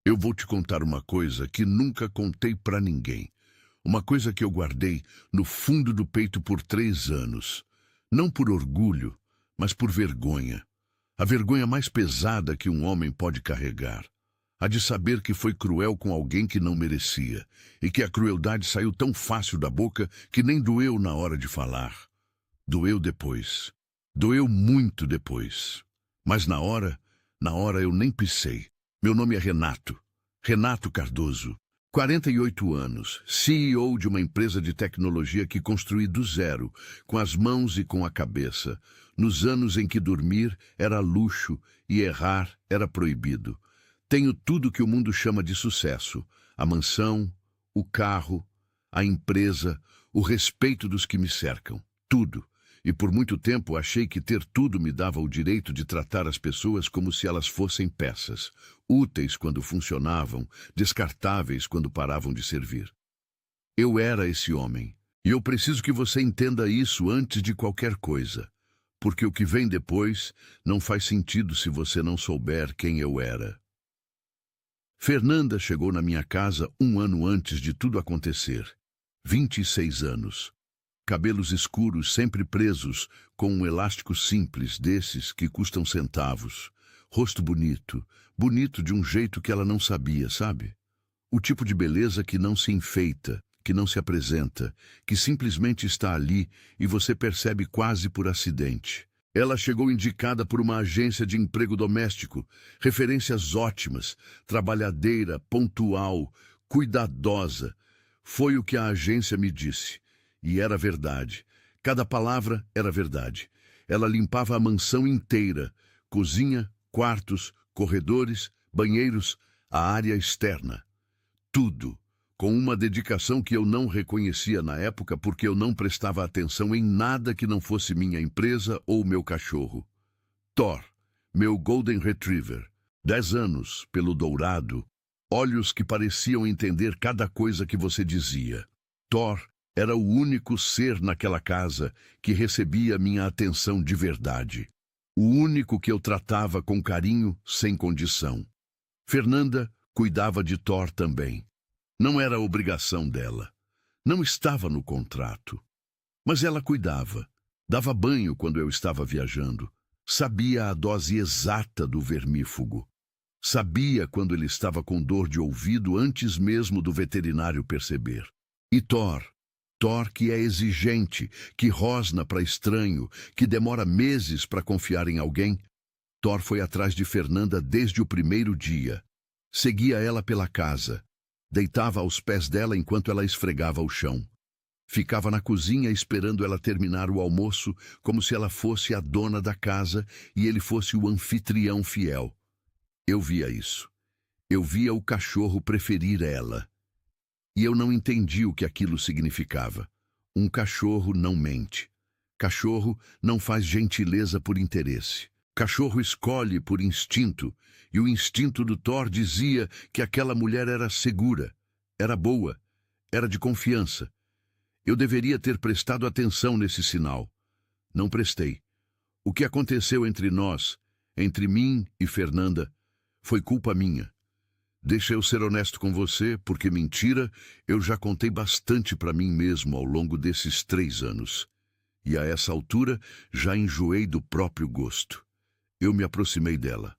Eu vou te contar uma coisa que nunca contei pra ninguém. Uma coisa que eu guardei no fundo do peito por 3 anos. Não por orgulho, mas por vergonha. A vergonha mais pesada que um homem pode carregar. A de saber que foi cruel com alguém que não merecia, e que a crueldade saiu tão fácil da boca que nem doeu na hora de falar. Doeu depois. Doeu muito depois. Mas na hora eu nem pisei. Meu nome é Renato. Renato Cardoso. 48 anos, CEO de uma empresa de tecnologia que construí do zero, com as mãos e com a cabeça, nos anos em que dormir era luxo e errar era proibido. Tenho tudo que o mundo chama de sucesso: a mansão, o carro, a empresa, o respeito dos que me cercam. Tudo. E por muito tempo achei que ter tudo me dava o direito de tratar as pessoas como se elas fossem peças, úteis quando funcionavam, descartáveis quando paravam de servir. Eu era esse homem, e eu preciso que você entenda isso antes de qualquer coisa, porque o que vem depois não faz sentido se você não souber quem eu era. Fernanda chegou na minha casa 1 ano antes de tudo acontecer. 26 anos. Cabelos escuros sempre presos com um elástico simples desses que custam centavos. Rosto bonito, bonito de um jeito que ela não sabia, sabe? O tipo de beleza que não se enfeita, que não se apresenta, que simplesmente está ali e você percebe quase por acidente. Ela chegou indicada por uma agência de emprego doméstico, referências ótimas, trabalhadeira, pontual, cuidadosa. Foi o que a agência me disse. E era verdade. Cada palavra era verdade. Ela limpava a mansão inteira, cozinha, quartos, corredores, banheiros, a área externa. Tudo, com uma dedicação que eu não reconhecia na época porque eu não prestava atenção em nada que não fosse minha empresa ou meu cachorro. Thor, meu Golden Retriever, 10 anos, pelo dourado, olhos que pareciam entender cada coisa que você dizia. Thor era o único ser naquela casa que recebia minha atenção de verdade. O único que eu tratava com carinho, sem condição. Fernanda cuidava de Thor também. Não era obrigação dela. Não estava no contrato. Mas ela cuidava. Dava banho quando eu estava viajando. Sabia a dose exata do vermífugo. Sabia quando ele estava com dor de ouvido antes mesmo do veterinário perceber. E Thor que é exigente, que rosna para estranho, que demora meses para confiar em alguém. Thor foi atrás de Fernanda desde o primeiro dia. Seguia ela pela casa. Deitava aos pés dela enquanto ela esfregava o chão. Ficava na cozinha esperando ela terminar o almoço, como se ela fosse a dona da casa e ele fosse o anfitrião fiel. Eu via isso. Eu via o cachorro preferir ela. E eu não entendi o que aquilo significava. Um cachorro não mente. Cachorro não faz gentileza por interesse. Cachorro escolhe por instinto, e o instinto do Thor dizia que aquela mulher era segura, era boa, era de confiança. Eu deveria ter prestado atenção nesse sinal. Não prestei. O que aconteceu entre nós, entre mim e Fernanda, foi culpa minha. Deixa eu ser honesto com você, porque mentira eu já contei bastante para mim mesmo ao longo desses 3 anos. E a essa altura já enjoei do próprio gosto. Eu me aproximei dela.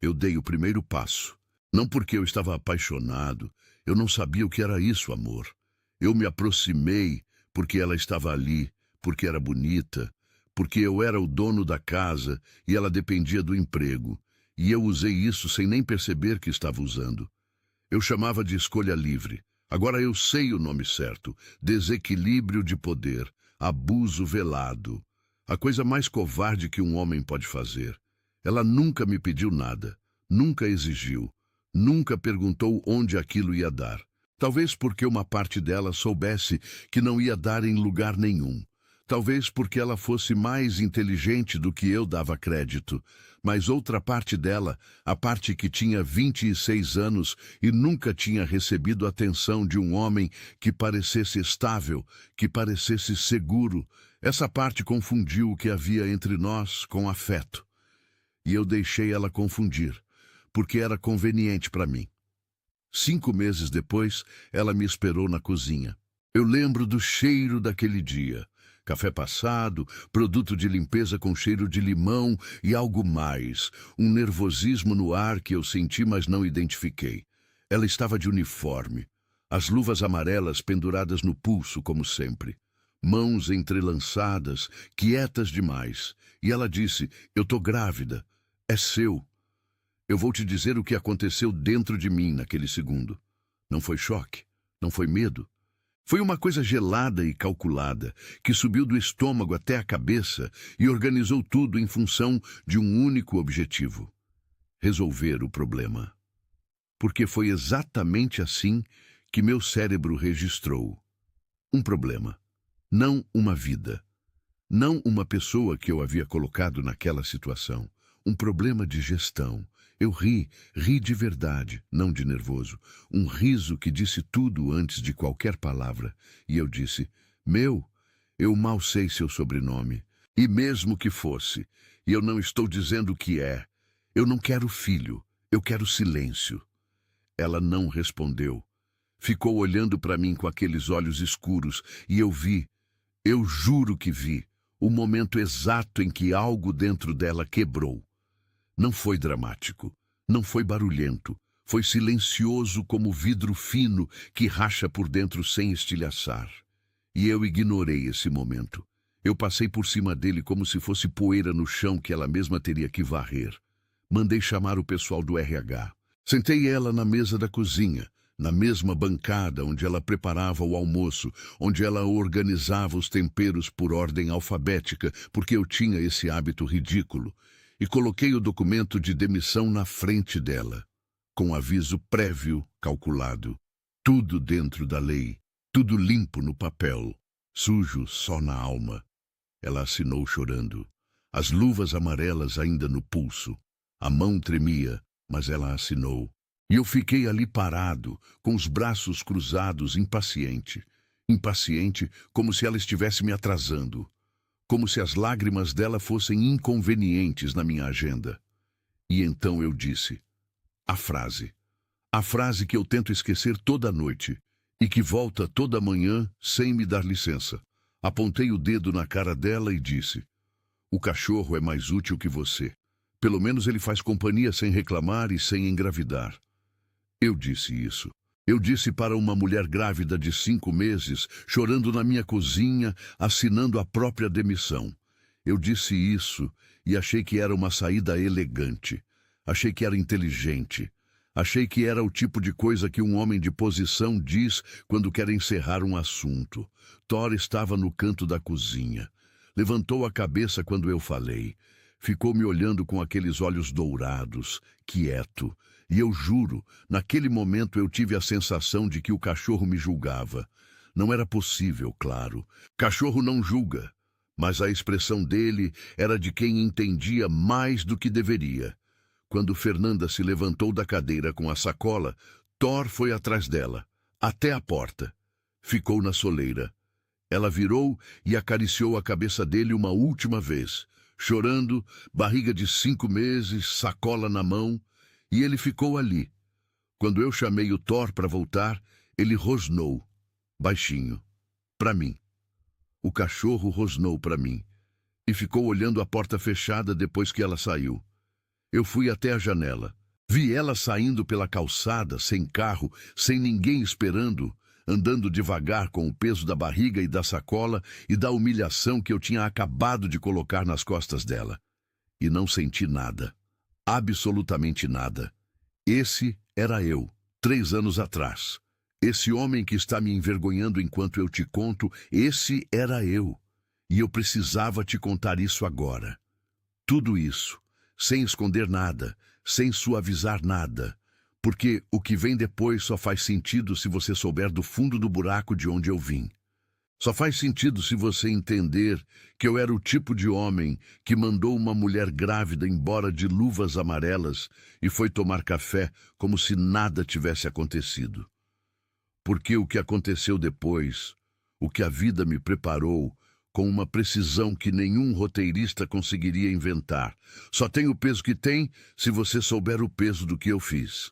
Eu dei o primeiro passo. Não porque eu estava apaixonado, eu não sabia o que era isso, amor. Eu me aproximei porque ela estava ali, porque era bonita, porque eu era o dono da casa e ela dependia do emprego. E eu usei isso sem nem perceber que estava usando. Eu chamava de escolha livre. Agora eu sei o nome certo. Desequilíbrio de poder. Abuso velado. A coisa mais covarde que um homem pode fazer. Ela nunca me pediu nada. Nunca exigiu. Nunca perguntou onde aquilo ia dar. Talvez porque uma parte dela soubesse que não ia dar em lugar nenhum. Talvez porque ela fosse mais inteligente do que eu dava crédito. Mas outra parte dela, a parte que tinha 26 anos e nunca tinha recebido a atenção de um homem que parecesse estável, que parecesse seguro, essa parte confundiu o que havia entre nós com afeto. E eu deixei ela confundir, porque era conveniente para mim. 5 meses depois, ela me esperou na cozinha. Eu lembro do cheiro daquele dia. Café passado, produto de limpeza com cheiro de limão e algo mais. Um nervosismo no ar que eu senti, mas não identifiquei. Ela estava de uniforme. As luvas amarelas penduradas no pulso, como sempre. Mãos entrelaçadas, quietas demais. E ela disse, eu tô grávida. É seu. Eu vou te dizer o que aconteceu dentro de mim naquele segundo. Não foi choque, não foi medo. Foi uma coisa gelada e calculada, que subiu do estômago até a cabeça e organizou tudo em função de um único objetivo: resolver o problema. Porque foi exatamente assim que meu cérebro registrou. Um problema, não uma vida. Não uma pessoa que eu havia colocado naquela situação. Um problema de gestão. Eu ri de verdade, não de nervoso. Um riso que disse tudo antes de qualquer palavra. E eu disse, eu mal sei seu sobrenome. E mesmo que fosse, e eu não estou dizendo que é, eu não quero filho, eu quero silêncio. Ela não respondeu. Ficou olhando para mim com aqueles olhos escuros e eu juro que vi, o momento exato em que algo dentro dela quebrou. Não foi dramático, não foi barulhento, foi silencioso como vidro fino que racha por dentro sem estilhaçar. E eu ignorei esse momento. Eu passei por cima dele como se fosse poeira no chão que ela mesma teria que varrer. Mandei chamar o pessoal do RH. Sentei ela na mesa da cozinha, na mesma bancada onde ela preparava o almoço, onde ela organizava os temperos por ordem alfabética, porque eu tinha esse hábito ridículo. E coloquei o documento de demissão na frente dela, com aviso prévio calculado. Tudo dentro da lei, tudo limpo no papel, sujo só na alma. Ela assinou chorando, as luvas amarelas ainda no pulso. A mão tremia, mas ela assinou. E eu fiquei ali parado, com os braços cruzados, impaciente. Impaciente, como se ela estivesse me atrasando. Como se as lágrimas dela fossem inconvenientes na minha agenda. E então eu disse, a frase que eu tento esquecer toda noite e que volta toda manhã sem me dar licença. Apontei o dedo na cara dela e disse, o cachorro é mais útil que você. Pelo menos ele faz companhia sem reclamar e sem engravidar. Eu disse isso. Eu disse para uma mulher grávida de 5 meses, chorando na minha cozinha, assinando a própria demissão. Eu disse isso e achei que era uma saída elegante. Achei que era inteligente. Achei que era o tipo de coisa que um homem de posição diz quando quer encerrar um assunto. Thor estava no canto da cozinha. Levantou a cabeça quando eu falei. Ficou me olhando com aqueles olhos dourados, quieto. E eu juro, naquele momento eu tive a sensação de que o cachorro me julgava. Não era possível, claro. Cachorro não julga. Mas a expressão dele era de quem entendia mais do que deveria. Quando Fernanda se levantou da cadeira com a sacola, Thor foi atrás dela, até a porta. Ficou na soleira. Ela virou e acariciou a cabeça dele uma última vez, chorando, barriga de 5 meses, sacola na mão. E ele ficou ali. Quando eu chamei o Thor para voltar, ele rosnou, baixinho, para mim. O cachorro rosnou para mim e ficou olhando a porta fechada depois que ela saiu. Eu fui até a janela. Vi ela saindo pela calçada, sem carro, sem ninguém esperando, andando devagar com o peso da barriga e da sacola e da humilhação que eu tinha acabado de colocar nas costas dela. E não senti nada. Absolutamente nada. Esse era eu, 3 anos atrás. Esse homem que está me envergonhando enquanto eu te conto, esse era eu. E eu precisava te contar isso agora. Tudo isso, sem esconder nada, sem suavizar nada. Porque o que vem depois só faz sentido se você souber do fundo do buraco de onde eu vim. Só faz sentido se você entender que eu era o tipo de homem que mandou uma mulher grávida embora de luvas amarelas e foi tomar café como se nada tivesse acontecido. Porque o que aconteceu depois, o que a vida me preparou, com uma precisão que nenhum roteirista conseguiria inventar, só tem o peso que tem se você souber o peso do que eu fiz.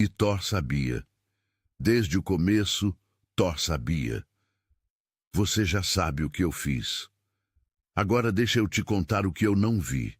E Thor sabia. Desde o começo, Thor sabia. Você já sabe o que eu fiz. Agora deixa eu te contar o que eu não vi.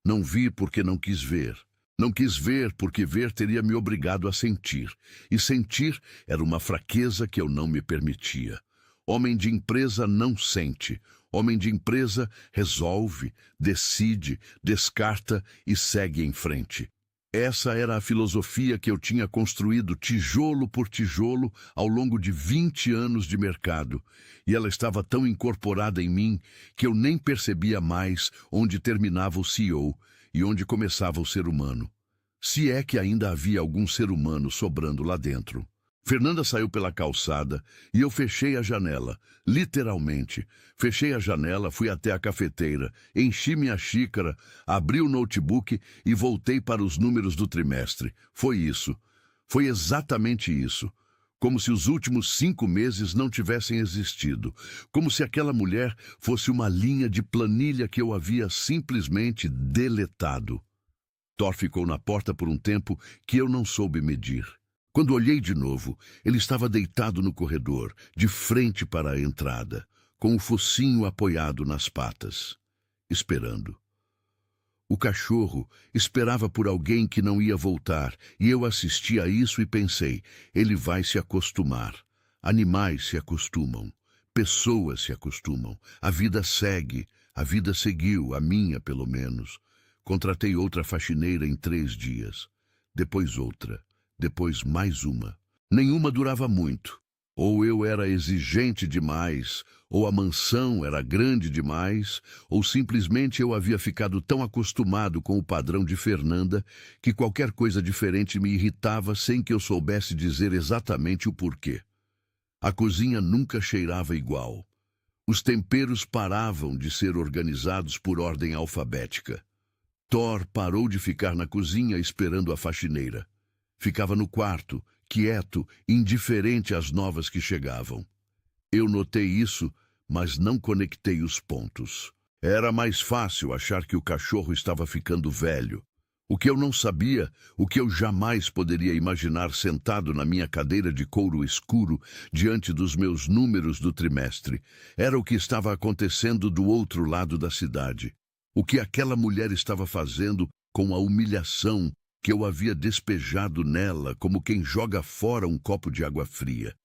Não vi porque não quis ver. Não quis ver porque ver teria me obrigado a sentir. E sentir era uma fraqueza que eu não me permitia. Homem de empresa não sente. Homem de empresa resolve, decide, descarta e segue em frente. Essa era a filosofia que eu tinha construído tijolo por tijolo ao longo de 20 anos de mercado. E ela estava tão incorporada em mim que eu nem percebia mais onde terminava o CEO e onde começava o ser humano. Se é que ainda havia algum ser humano sobrando lá dentro. Fernanda saiu pela calçada e eu fechei a janela, literalmente. Fechei a janela, fui até a cafeteira, enchi minha xícara, abri o notebook e voltei para os números do trimestre. Foi isso. Foi exatamente isso. Como se os últimos 5 meses não tivessem existido. Como se aquela mulher fosse uma linha de planilha que eu havia simplesmente deletado. Thor ficou na porta por um tempo que eu não soube medir. Quando olhei de novo, ele estava deitado no corredor, de frente para a entrada, com o focinho apoiado nas patas, esperando. O cachorro esperava por alguém que não ia voltar, e eu assisti a isso e pensei, ele vai se acostumar. Animais se acostumam, pessoas se acostumam, a vida segue, a vida seguiu, a minha pelo menos. Contratei outra faxineira em 3 dias, depois outra. Depois mais uma. Nenhuma durava muito. Ou eu era exigente demais, ou a mansão era grande demais, ou simplesmente eu havia ficado tão acostumado com o padrão de Fernanda que qualquer coisa diferente me irritava sem que eu soubesse dizer exatamente o porquê. A cozinha nunca cheirava igual. Os temperos paravam de ser organizados por ordem alfabética. Thor parou de ficar na cozinha esperando a faxineira. Ficava no quarto, quieto, indiferente às novas que chegavam. Eu notei isso, mas não conectei os pontos. Era mais fácil achar que o cachorro estava ficando velho. O que eu não sabia, o que eu jamais poderia imaginar sentado na minha cadeira de couro escuro diante dos meus números do trimestre, era o que estava acontecendo do outro lado da cidade. O que aquela mulher estava fazendo com a humilhação que eu havia despejado nela como quem joga fora um copo de água fria.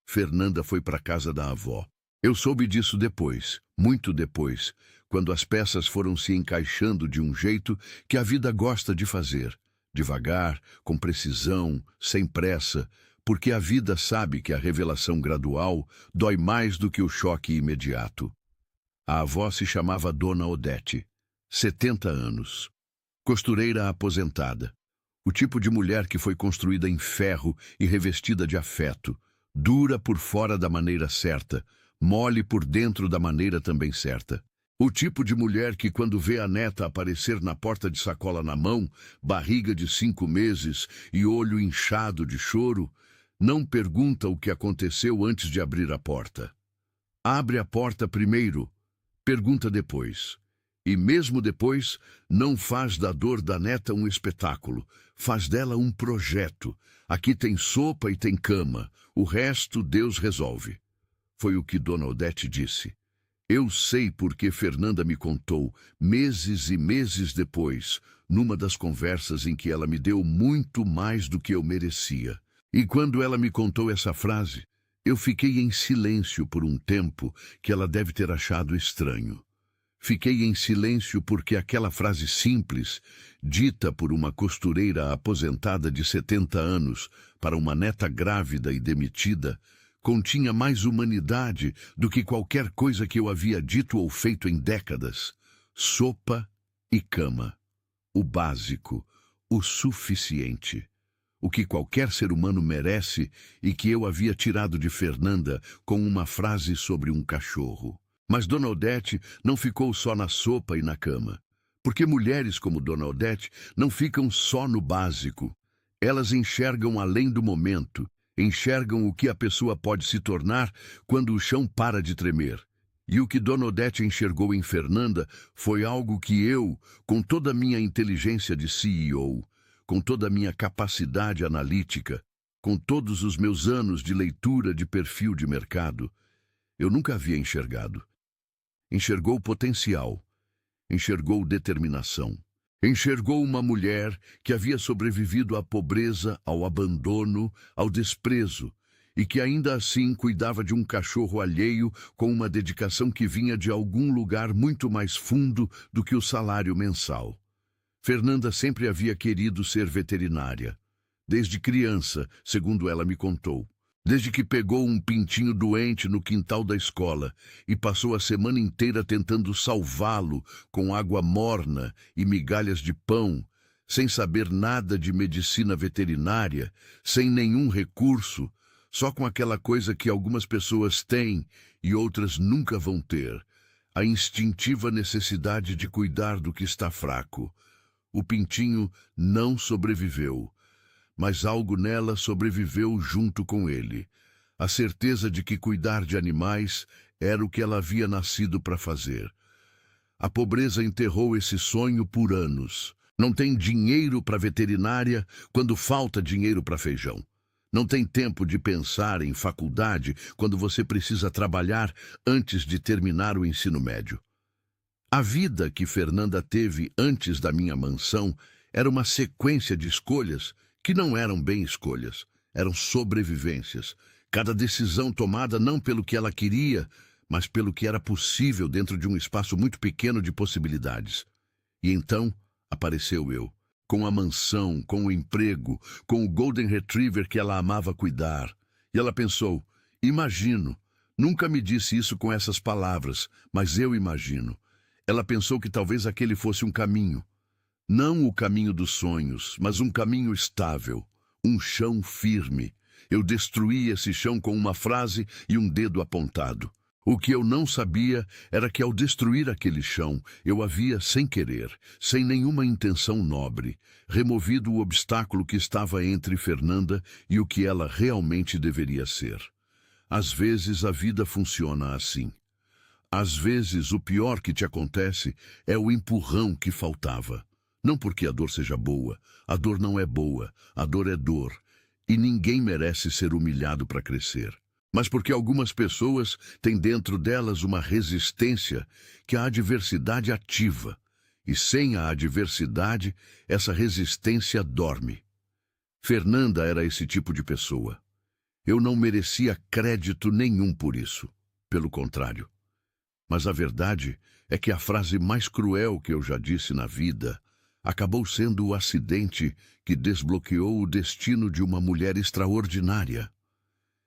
Fernanda foi para a casa da avó. Eu soube disso depois, muito depois, quando as peças foram se encaixando de um jeito que a vida gosta de fazer, devagar, com precisão, sem pressa, porque a vida sabe que a revelação gradual dói mais do que o choque imediato. A avó se chamava Dona Odete, 70 anos, costureira aposentada. O tipo de mulher que foi construída em ferro e revestida de afeto, dura por fora da maneira certa, mole por dentro da maneira também certa. O tipo de mulher que, quando vê a neta aparecer na porta de sacola na mão, barriga de 5 meses e olho inchado de choro, não pergunta o que aconteceu antes de abrir a porta. Abre a porta primeiro, pergunta depois. E mesmo depois, não faz da dor da neta um espetáculo, faz dela um projeto. Aqui tem sopa e tem cama, o resto Deus resolve. Foi o que Dona Odete disse. Eu sei porque Fernanda me contou, meses e meses depois, numa das conversas em que ela me deu muito mais do que eu merecia. E quando ela me contou essa frase, eu fiquei em silêncio por um tempo que ela deve ter achado estranho. Fiquei em silêncio porque aquela frase simples, dita por uma costureira aposentada de 70 anos para uma neta grávida e demitida, continha mais humanidade do que qualquer coisa que eu havia dito ou feito em décadas. Sopa e cama. O básico, o suficiente. O que qualquer ser humano merece e que eu havia tirado de Fernanda com uma frase sobre um cachorro. Mas Dona Odete não ficou só na sopa e na cama. Porque mulheres como Dona Odete não ficam só no básico. Elas enxergam além do momento, enxergam o que a pessoa pode se tornar quando o chão para de tremer. E o que Dona Odete enxergou em Fernanda foi algo que eu, com toda a minha inteligência de CEO, com toda a minha capacidade analítica, com todos os meus anos de leitura de perfil de mercado, eu nunca havia enxergado. Enxergou potencial, enxergou determinação, enxergou uma mulher que havia sobrevivido à pobreza, ao abandono, ao desprezo, e que ainda assim cuidava de um cachorro alheio com uma dedicação que vinha de algum lugar muito mais fundo do que o salário mensal. Fernanda sempre havia querido ser veterinária. Desde criança, segundo ela me contou. Desde que pegou um pintinho doente no quintal da escola e passou a semana inteira tentando salvá-lo com água morna e migalhas de pão, sem saber nada de medicina veterinária, sem nenhum recurso, só com aquela coisa que algumas pessoas têm e outras nunca vão ter, a instintiva necessidade de cuidar do que está fraco. O pintinho não sobreviveu, mas algo nela sobreviveu junto com ele. A certeza de que cuidar de animais era o que ela havia nascido para fazer. A pobreza enterrou esse sonho por anos. Não tem dinheiro para veterinária quando falta dinheiro para feijão. Não tem tempo de pensar em faculdade quando você precisa trabalhar antes de terminar o ensino médio. A vida que Fernanda teve antes da minha mansão era uma sequência de escolhas que não eram bem escolhas, eram sobrevivências. Cada decisão tomada não pelo que ela queria, mas pelo que era possível dentro de um espaço muito pequeno de possibilidades. E então apareceu eu. Com a mansão, com o emprego, com o Golden Retriever que ela amava cuidar. E ela pensou, imagino. Nunca me disse isso com essas palavras, mas eu imagino. Ela pensou que talvez aquele fosse um caminho. Não o caminho dos sonhos, mas um caminho estável, um chão firme. Eu destruí esse chão com uma frase e um dedo apontado. O que eu não sabia era que ao destruir aquele chão, eu havia, sem querer, sem nenhuma intenção nobre, removido o obstáculo que estava entre Fernanda e o que ela realmente deveria ser. Às vezes a vida funciona assim. Às vezes o pior que te acontece é o empurrão que faltava. Não porque a dor seja boa, a dor não é boa, a dor é dor, e ninguém merece ser humilhado para crescer. Mas porque algumas pessoas têm dentro delas uma resistência que a adversidade ativa, e sem a adversidade, essa resistência dorme. Fernanda era esse tipo de pessoa. Eu não merecia crédito nenhum por isso, pelo contrário. Mas a verdade é que a frase mais cruel que eu já disse na vida acabou sendo o acidente que desbloqueou o destino de uma mulher extraordinária.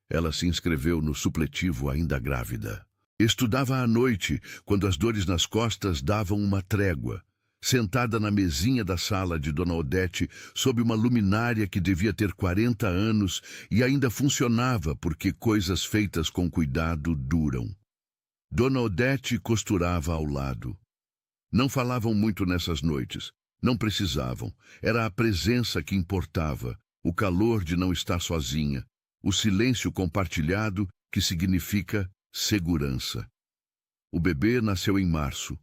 Ela se inscreveu no supletivo ainda grávida. Estudava à noite, quando as dores nas costas davam uma trégua, sentada na mesinha da sala de Dona Odete, sob uma luminária que devia ter 40 anos e ainda funcionava porque coisas feitas com cuidado duram. Dona Odete costurava ao lado. Não falavam muito nessas noites. Não precisavam. Era a presença que importava, o calor de não estar sozinha, o silêncio compartilhado que significa segurança. O bebê nasceu em março.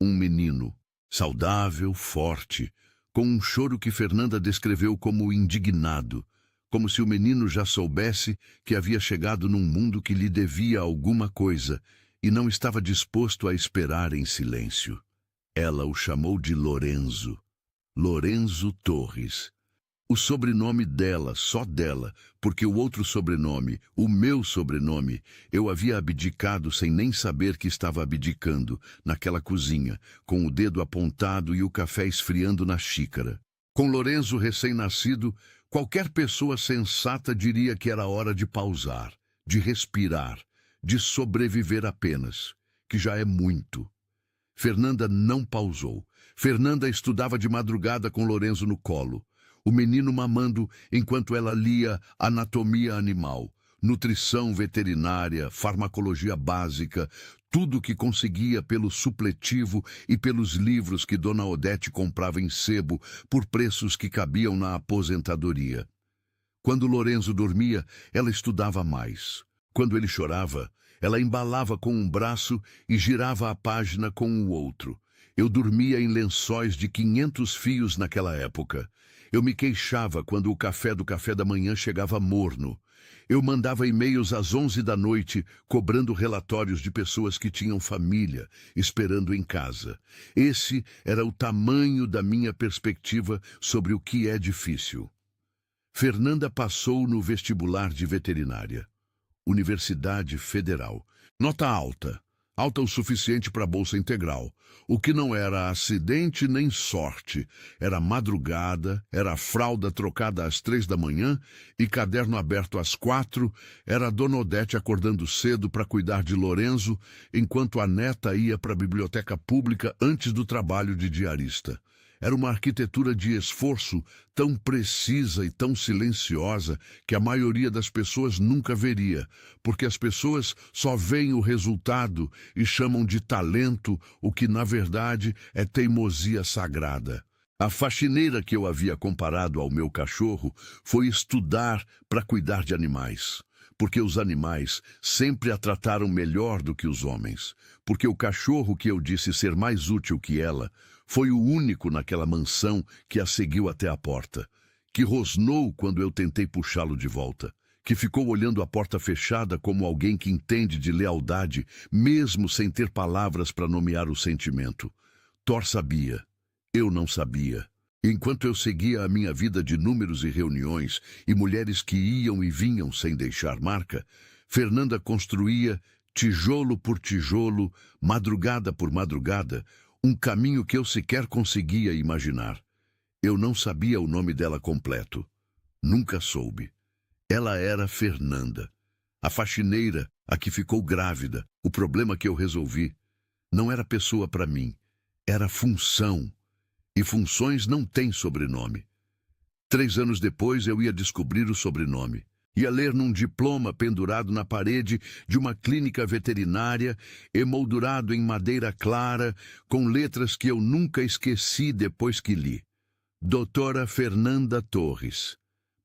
Um menino, saudável, forte, com um choro que Fernanda descreveu como indignado, como se o menino já soubesse que havia chegado num mundo que lhe devia alguma coisa e não estava disposto a esperar em silêncio. Ela o chamou de Lorenzo. Lorenzo Torres. O sobrenome dela, só dela, porque o outro sobrenome, o meu sobrenome, eu havia abdicado sem nem saber que estava abdicando, naquela cozinha, com o dedo apontado e o café esfriando na xícara. Com Lorenzo recém-nascido, qualquer pessoa sensata diria que era hora de pausar, de respirar, de sobreviver apenas, que já é muito. Fernanda não pausou. Fernanda estudava de madrugada com Lorenzo no colo. O menino mamando enquanto ela lia anatomia animal, nutrição veterinária, farmacologia básica, tudo o que conseguia pelo supletivo e pelos livros que Dona Odete comprava em sebo por preços que cabiam na aposentadoria. Quando Lorenzo dormia, ela estudava mais. Quando ele chorava, ela embalava com um braço e girava a página com o outro. Eu dormia em lençóis de 500 fios naquela época. Eu me queixava quando o café do café da manhã chegava morno. Eu mandava e-mails às 11 da noite, cobrando relatórios de pessoas que tinham família, esperando em casa. Esse era o tamanho da minha perspectiva sobre o que é difícil. Fernanda passou no vestibular de veterinária. Universidade Federal. Nota alta. Alta o suficiente para a bolsa integral. O que não era acidente nem sorte. Era madrugada, era fralda trocada às 3 da manhã e caderno aberto às 4. Era a Dona Odete acordando cedo para cuidar de Lorenzo, enquanto a neta ia para a biblioteca pública antes do trabalho de diarista. Era uma arquitetura de esforço tão precisa e tão silenciosa que a maioria das pessoas nunca veria, porque as pessoas só veem o resultado e chamam de talento o que, na verdade, é teimosia sagrada. A faxineira que eu havia comparado ao meu cachorro foi estudar para cuidar de animais. Porque os animais sempre a trataram melhor do que os homens. Porque o cachorro que eu disse ser mais útil que ela foi o único naquela mansão que a seguiu até a porta, que rosnou quando eu tentei puxá-lo de volta, que ficou olhando a porta fechada como alguém que entende de lealdade, mesmo sem ter palavras para nomear o sentimento. Thor sabia, eu não sabia. Enquanto eu seguia a minha vida de números e reuniões e mulheres que iam e vinham sem deixar marca, Fernanda construía, tijolo por tijolo, madrugada por madrugada, um caminho que eu sequer conseguia imaginar. Eu não sabia o nome dela completo. Nunca soube. Ela era Fernanda, a faxineira, a que ficou grávida, o problema que eu resolvi. Não era pessoa para mim, era função. E funções não têm sobrenome. 3 anos depois eu ia descobrir o sobrenome. Ia ler num diploma pendurado na parede de uma clínica veterinária, emoldurado em madeira clara, com letras que eu nunca esqueci depois que li. Doutora Fernanda Torres.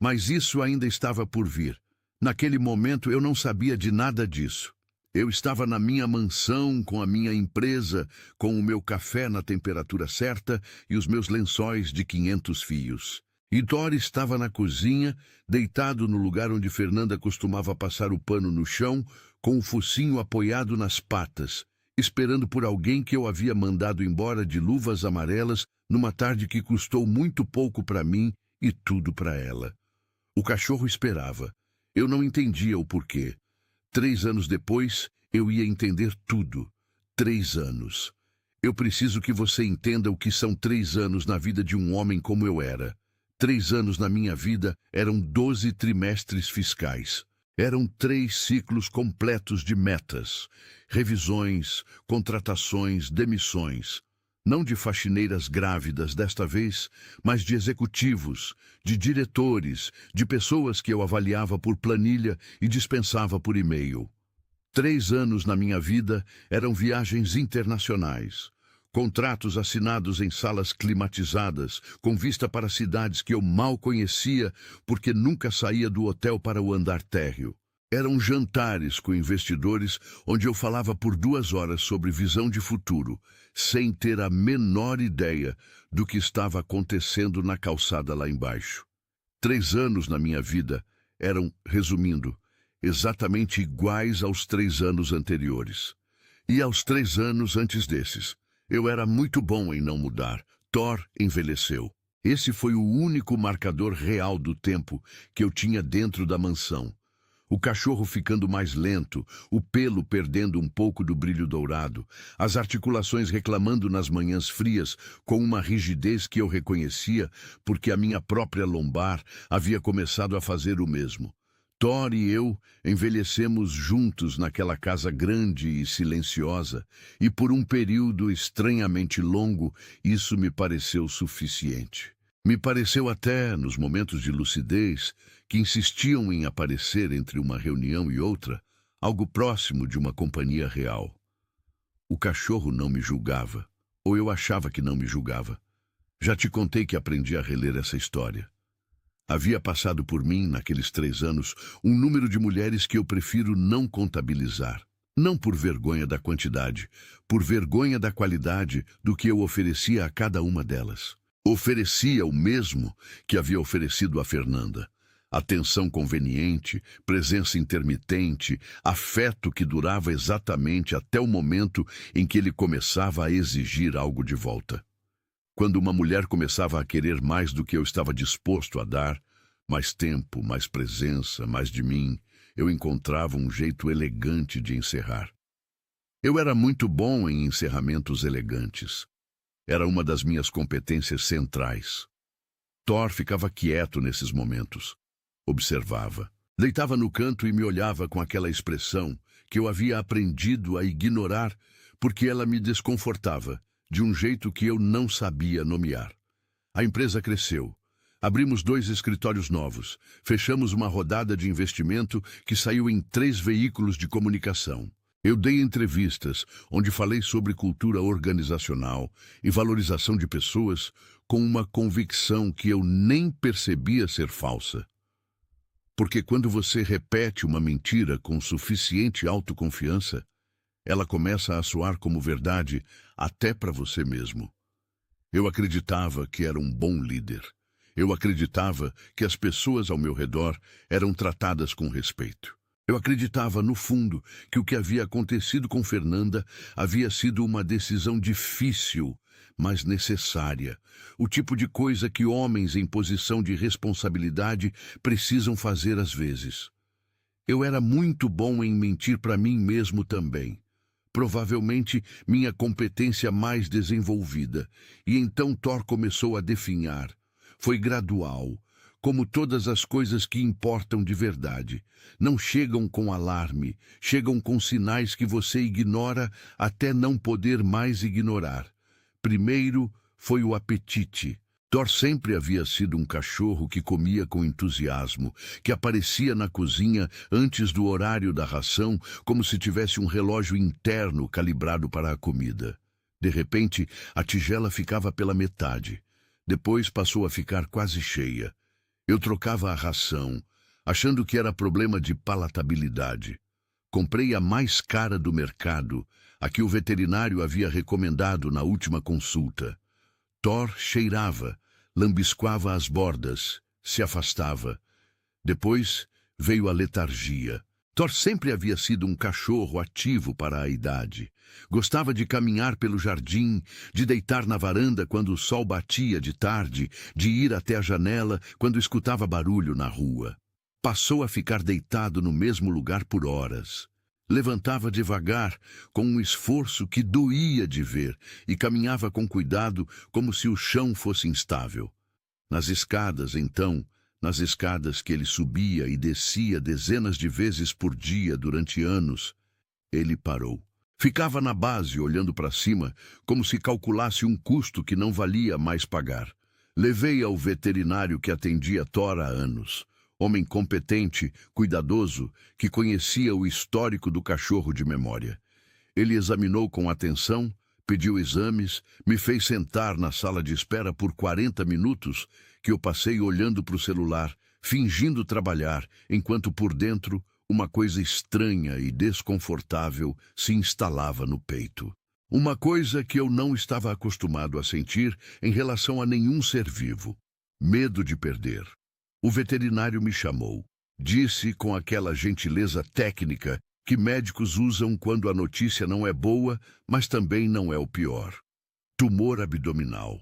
Mas isso ainda estava por vir. Naquele momento eu não sabia de nada disso. Eu estava na minha mansão, com a minha empresa, com o meu café na temperatura certa e os meus lençóis de 500 fios. E Thor estava na cozinha, deitado no lugar onde Fernanda costumava passar o pano no chão, com o focinho apoiado nas patas, esperando por alguém que eu havia mandado embora de luvas amarelas numa tarde que custou muito pouco para mim e tudo para ela. O cachorro esperava. Eu não entendia o porquê. 3 anos depois, eu ia entender tudo. 3 anos. Eu preciso que você entenda o que são 3 anos na vida de um homem como eu era. 3 anos na minha vida eram 12 trimestres fiscais. Eram 3 ciclos completos de metas, revisões, contratações, demissões. Não de faxineiras grávidas desta vez, mas de executivos, de diretores, de pessoas que eu avaliava por planilha e dispensava por e-mail. 3 anos na minha vida eram viagens internacionais, contratos assinados em salas climatizadas, com vista para cidades que eu mal conhecia porque nunca saía do hotel para o andar térreo. Eram jantares com investidores onde eu falava por 2 horas sobre visão de futuro, sem ter a menor ideia do que estava acontecendo na calçada lá embaixo. 3 anos na minha vida eram, resumindo, exatamente iguais aos 3 anos anteriores. E aos 3 anos antes desses. Eu era muito bom em não mudar. Thor envelheceu. Esse foi o único marcador real do tempo que eu tinha dentro da mansão. O cachorro ficando mais lento, o pelo perdendo um pouco do brilho dourado, as articulações reclamando nas manhãs frias com uma rigidez que eu reconhecia porque a minha própria lombar havia começado a fazer o mesmo. Thor e eu envelhecemos juntos naquela casa grande e silenciosa, e por um período estranhamente longo isso me pareceu suficiente. Me pareceu até, nos momentos de lucidez, que insistiam em aparecer entre uma reunião e outra, algo próximo de uma companhia real. O cachorro não me julgava, ou eu achava que não me julgava. Já te contei que aprendi a reler essa história. Havia passado por mim, naqueles 3 anos, um número de mulheres que eu prefiro não contabilizar. Não por vergonha da quantidade, por vergonha da qualidade do que eu oferecia a cada uma delas. Oferecia o mesmo que havia oferecido a Fernanda. Atenção conveniente, presença intermitente, afeto que durava exatamente até o momento em que ele começava a exigir algo de volta. Quando uma mulher começava a querer mais do que eu estava disposto a dar, mais tempo, mais presença, mais de mim, eu encontrava um jeito elegante de encerrar. Eu era muito bom em encerramentos elegantes. Era uma das minhas competências centrais. Thor ficava quieto nesses momentos. Observava. Deitava no canto e me olhava com aquela expressão que eu havia aprendido a ignorar porque ela me desconfortava, de um jeito que eu não sabia nomear. A empresa cresceu. Abrimos 2 escritórios novos. Fechamos uma rodada de investimento que saiu em 3 veículos de comunicação. Eu dei entrevistas onde falei sobre cultura organizacional e valorização de pessoas com uma convicção que eu nem percebia ser falsa. Porque quando você repete uma mentira com suficiente autoconfiança, ela começa a soar como verdade até para você mesmo. Eu acreditava que era um bom líder. Eu acreditava que as pessoas ao meu redor eram tratadas com respeito. Eu acreditava, no fundo, que o que havia acontecido com Fernanda havia sido uma decisão difícil, mas necessária. O tipo de coisa que homens em posição de responsabilidade precisam fazer às vezes. Eu era muito bom em mentir para mim mesmo também. Provavelmente minha competência mais desenvolvida. E então Thor começou a definhar. Foi gradual. Como todas as coisas que importam de verdade. Não chegam com alarme, chegam com sinais que você ignora até não poder mais ignorar. Primeiro foi o apetite. Thor sempre havia sido um cachorro que comia com entusiasmo, que aparecia na cozinha antes do horário da ração, como se tivesse um relógio interno calibrado para a comida. De repente, a tigela ficava pela metade. Depois passou a ficar quase cheia. Eu trocava a ração, achando que era problema de palatabilidade. Comprei a mais cara do mercado, a que o veterinário havia recomendado na última consulta. Thor cheirava, lambiscava as bordas, se afastava. Depois veio a letargia. Thor sempre havia sido um cachorro ativo para a idade. Gostava de caminhar pelo jardim, de deitar na varanda quando o sol batia de tarde, de ir até a janela quando escutava barulho na rua. Passou a ficar deitado no mesmo lugar por horas. Levantava devagar, com um esforço que doía de ver, e caminhava com cuidado como se o chão fosse instável. Nas escadas, então, nas escadas que ele subia e descia dezenas de vezes por dia durante anos, ele parou. Ficava na base, olhando para cima, como se calculasse um custo que não valia mais pagar. Levei ao veterinário que atendia Thor há anos. Homem competente, cuidadoso, que conhecia o histórico do cachorro de memória. Ele examinou com atenção, pediu exames, me fez sentar na sala de espera por 40 minutos, que eu passei olhando para o celular, fingindo trabalhar, enquanto por dentro uma coisa estranha e desconfortável se instalava no peito. Uma coisa que eu não estava acostumado a sentir em relação a nenhum ser vivo. Medo de perder. O veterinário me chamou. Disse com aquela gentileza técnica que médicos usam quando a notícia não é boa, mas também não é o pior. Tumor abdominal.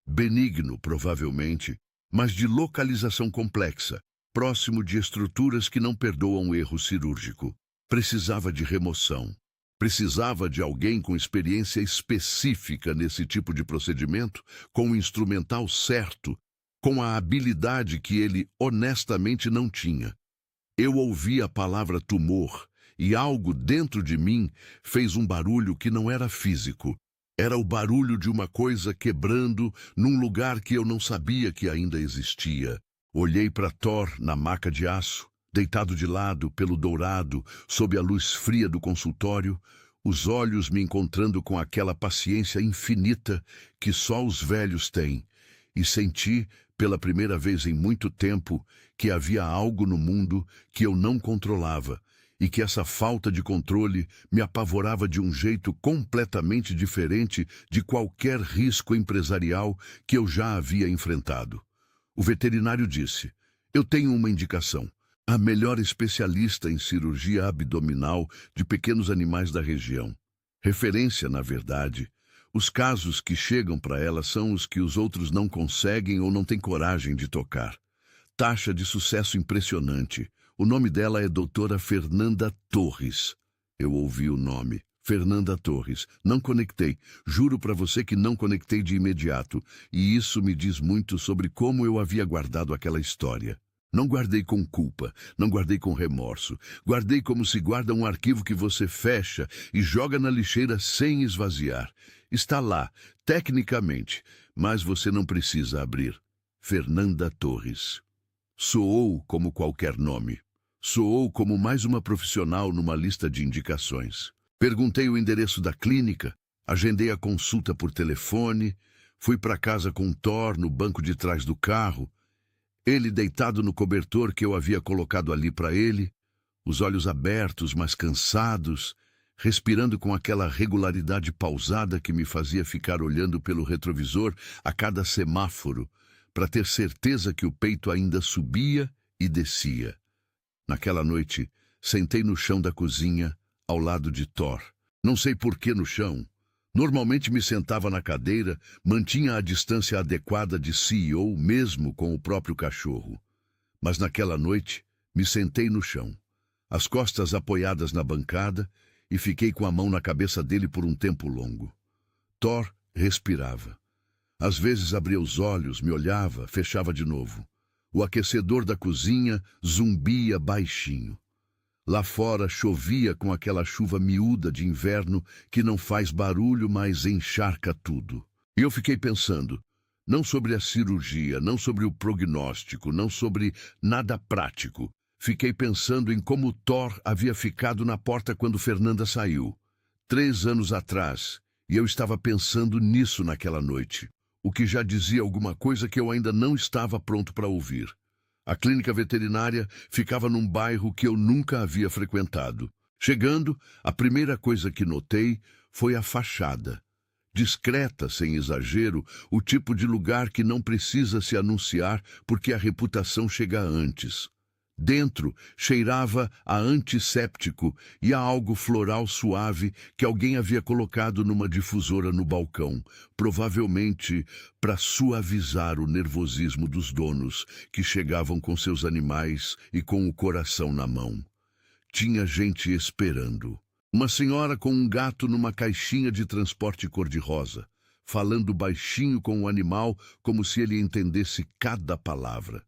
Benigno, provavelmente, mas de localização complexa, próximo de estruturas que não perdoam erro cirúrgico. Precisava de remoção. Precisava de alguém com experiência específica nesse tipo de procedimento, com o instrumental certo, com a habilidade que ele honestamente não tinha. Eu ouvi a palavra tumor e algo dentro de mim fez um barulho que não era físico. Era o barulho de uma coisa quebrando num lugar que eu não sabia que ainda existia. Olhei para Thor na maca de aço, deitado de lado pelo dourado, sob a luz fria do consultório, os olhos me encontrando com aquela paciência infinita que só os velhos têm, e senti, pela primeira vez em muito tempo, que havia algo no mundo que eu não controlava e que essa falta de controle me apavorava de um jeito completamente diferente de qualquer risco empresarial que eu já havia enfrentado. O veterinário disse: "Eu tenho uma indicação. A melhor especialista em cirurgia abdominal de pequenos animais da região. Referência, na verdade. Os casos que chegam para ela são os que os outros não conseguem ou não têm coragem de tocar. Taxa de sucesso impressionante. O nome dela é doutora Fernanda Torres." Eu ouvi o nome. Fernanda Torres. Não conectei. Juro para você que não conectei de imediato. E isso me diz muito sobre como eu havia guardado aquela história. Não guardei com culpa, não guardei com remorso. Guardei como se guarda um arquivo que você fecha e joga na lixeira sem esvaziar. Está lá, tecnicamente, mas você não precisa abrir. Fernanda Torres. Soou como qualquer nome. Soou como mais uma profissional numa lista de indicações. Perguntei o endereço da clínica, agendei a consulta por telefone, fui para casa com Thor no banco de trás do carro, ele deitado no cobertor que eu havia colocado ali para ele, os olhos abertos, mas cansados, respirando com aquela regularidade pausada que me fazia ficar olhando pelo retrovisor a cada semáforo, para ter certeza que o peito ainda subia e descia. Naquela noite, sentei no chão da cozinha, ao lado de Thor. Não sei por que no chão. Normalmente me sentava na cadeira, mantinha a distância adequada de CEO, mesmo com o próprio cachorro. Mas naquela noite, me sentei no chão, as costas apoiadas na bancada, e fiquei com a mão na cabeça dele por um tempo longo. Thor respirava. Às vezes abria os olhos, me olhava, fechava de novo. O aquecedor da cozinha zumbia baixinho. Lá fora chovia com aquela chuva miúda de inverno que não faz barulho, mas encharca tudo. E eu fiquei pensando, não sobre a cirurgia, não sobre o prognóstico, não sobre nada prático. Fiquei pensando em como Thor havia ficado na porta quando Fernanda saiu, 3 anos atrás, e eu estava pensando nisso naquela noite, o que já dizia alguma coisa que eu ainda não estava pronto para ouvir. A clínica veterinária ficava num bairro que eu nunca havia frequentado. Chegando, a primeira coisa que notei foi a fachada. Discreta, sem exagero, o tipo de lugar que não precisa se anunciar porque a reputação chega antes. Dentro cheirava a antisséptico e a algo floral suave que alguém havia colocado numa difusora no balcão, provavelmente para suavizar o nervosismo dos donos que chegavam com seus animais e com o coração na mão. Tinha gente esperando. Uma senhora com um gato numa caixinha de transporte cor-de-rosa, falando baixinho com o animal como se ele entendesse cada palavra.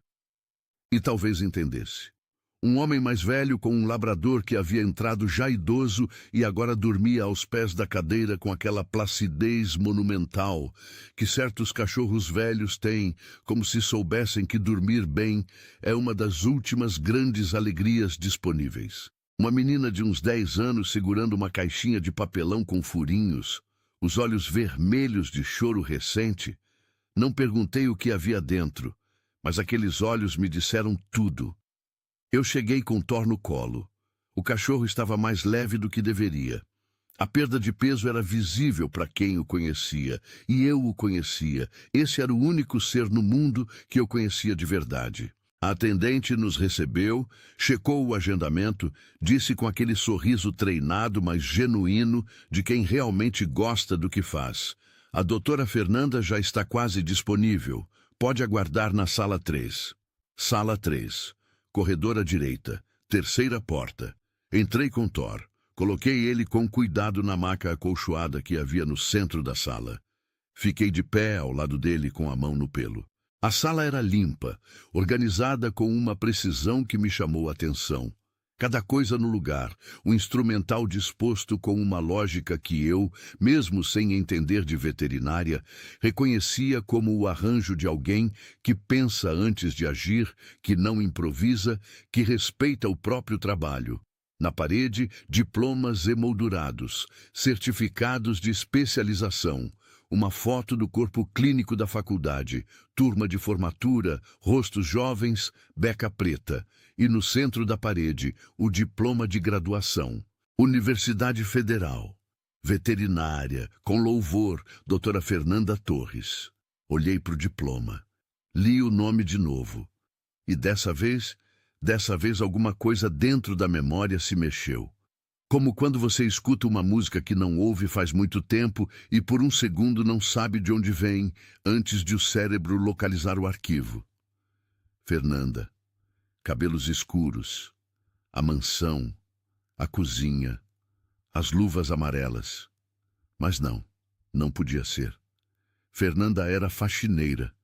E talvez entendesse. Um homem mais velho com um labrador que havia entrado já idoso e agora dormia aos pés da cadeira com aquela placidez monumental que certos cachorros velhos têm, como se soubessem que dormir bem é uma das últimas grandes alegrias disponíveis. Uma menina de uns 10 anos segurando uma caixinha de papelão com furinhos, os olhos vermelhos de choro recente. Não perguntei o que havia dentro, mas aqueles olhos me disseram tudo. Eu cheguei com Thor no colo. O cachorro estava mais leve do que deveria. A perda de peso era visível para quem o conhecia, e eu o conhecia. Esse era o único ser no mundo que eu conhecia de verdade. A atendente nos recebeu, checou o agendamento, disse com aquele sorriso treinado, mas genuíno, de quem realmente gosta do que faz: "A doutora Fernanda já está quase disponível. Pode aguardar na sala 3. Sala 3. Corredor à direita. Terceira porta. Entrei com Thor. Coloquei ele com cuidado na maca acolchoada que havia no centro da sala. Fiquei de pé ao lado dele com a mão no pelo. A sala era limpa, organizada com uma precisão que me chamou a atenção. Cada coisa no lugar, o instrumental disposto com uma lógica que eu, mesmo sem entender de veterinária, reconhecia como o arranjo de alguém que pensa antes de agir, que não improvisa, que respeita o próprio trabalho. Na parede, diplomas emoldurados, certificados de especialização, uma foto do corpo clínico da faculdade, turma de formatura, rostos jovens, beca preta, e no centro da parede o diploma de graduação. Universidade Federal. Veterinária, com louvor, doutora Fernanda Torres. Olhei para o diploma. Li o nome de novo. E dessa vez alguma coisa dentro da memória se mexeu. Como quando você escuta uma música que não ouve faz muito tempo e por um segundo não sabe de onde vem, antes de o cérebro localizar o arquivo. Fernanda. Cabelos escuros. A mansão. A cozinha. As luvas amarelas. Mas não podia ser. Fernanda era faxineira.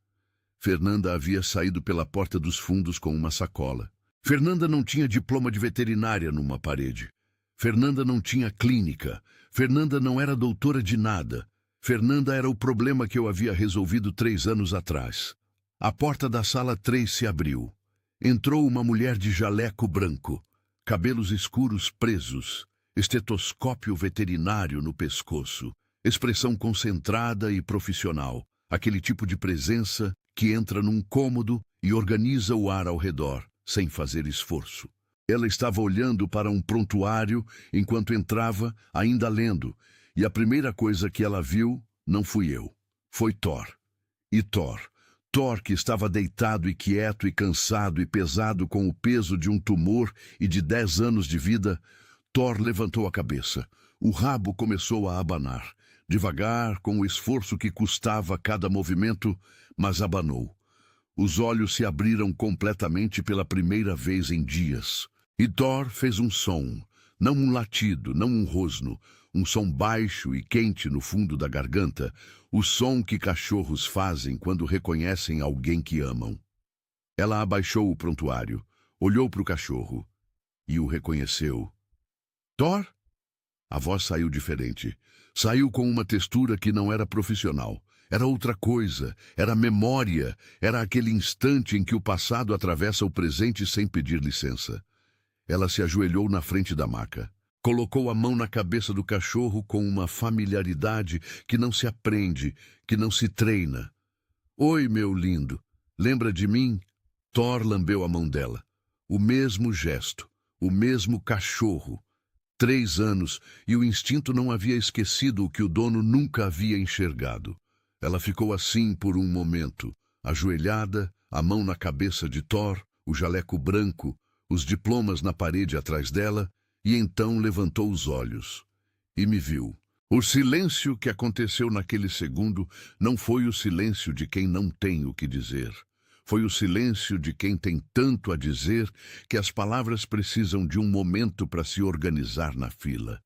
Fernanda havia saído pela porta dos fundos com uma sacola. Fernanda não tinha diploma de veterinária numa parede. Fernanda não tinha clínica. Fernanda não era doutora de nada. Fernanda era o problema que eu havia resolvido 3 anos atrás. A porta da sala 3 se abriu. Entrou uma mulher de jaleco branco, cabelos escuros presos, estetoscópio veterinário no pescoço, expressão concentrada e profissional, aquele tipo de presença que entra num cômodo e organiza o ar ao redor, sem fazer esforço. Ela estava olhando para um prontuário enquanto entrava, ainda lendo, e a primeira coisa que ela viu não fui eu, foi Thor. E Thor, que estava deitado e quieto e cansado e pesado com o peso de um tumor e de 10 anos de vida, Thor levantou a cabeça. O rabo começou a abanar, devagar, com o esforço que custava cada movimento, mas abanou. Os olhos se abriram completamente pela primeira vez em dias. E Thor fez um som, não um latido, não um rosno, um som baixo e quente no fundo da garganta, o som que cachorros fazem quando reconhecem alguém que amam. Ela abaixou o prontuário, olhou para o cachorro e o reconheceu. Thor? A voz saiu diferente. Saiu com uma textura que não era profissional. Era outra coisa, era memória, era aquele instante em que o passado atravessa o presente sem pedir licença. Ela se ajoelhou na frente da maca. Colocou a mão na cabeça do cachorro com uma familiaridade que não se aprende, que não se treina. Oi, meu lindo. Lembra de mim? Thor lambeu a mão dela. O mesmo gesto, o mesmo cachorro. 3 anos, e o instinto não havia esquecido o que o dono nunca havia enxergado. Ela ficou assim por um momento, ajoelhada, a mão na cabeça de Thor, o jaleco branco, os diplomas na parede atrás dela, e então levantou os olhos e me viu. O silêncio que aconteceu naquele segundo não foi o silêncio de quem não tem o que dizer. Foi o silêncio de quem tem tanto a dizer que as palavras precisam de um momento para se organizar na fila.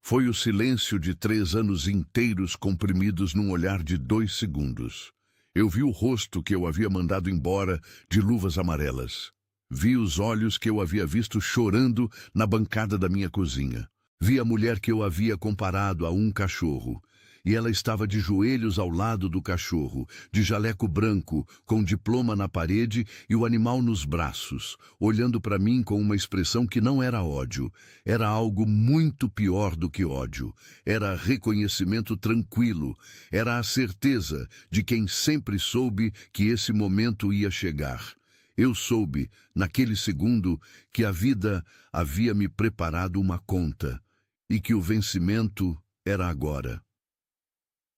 Foi o silêncio de 3 anos inteiros comprimidos num olhar de 2 segundos. Eu vi o rosto que eu havia mandado embora de luvas amarelas. Vi os olhos que eu havia visto chorando na bancada da minha cozinha. Vi a mulher que eu havia comparado a um cachorro. E ela estava de joelhos ao lado do cachorro, de jaleco branco, com diploma na parede e o animal nos braços, olhando para mim com uma expressão que não era ódio. Era algo muito pior do que ódio. Era reconhecimento tranquilo. Era a certeza de quem sempre soube que esse momento ia chegar. Eu soube, naquele segundo, que a vida havia me preparado uma conta e que o vencimento era agora.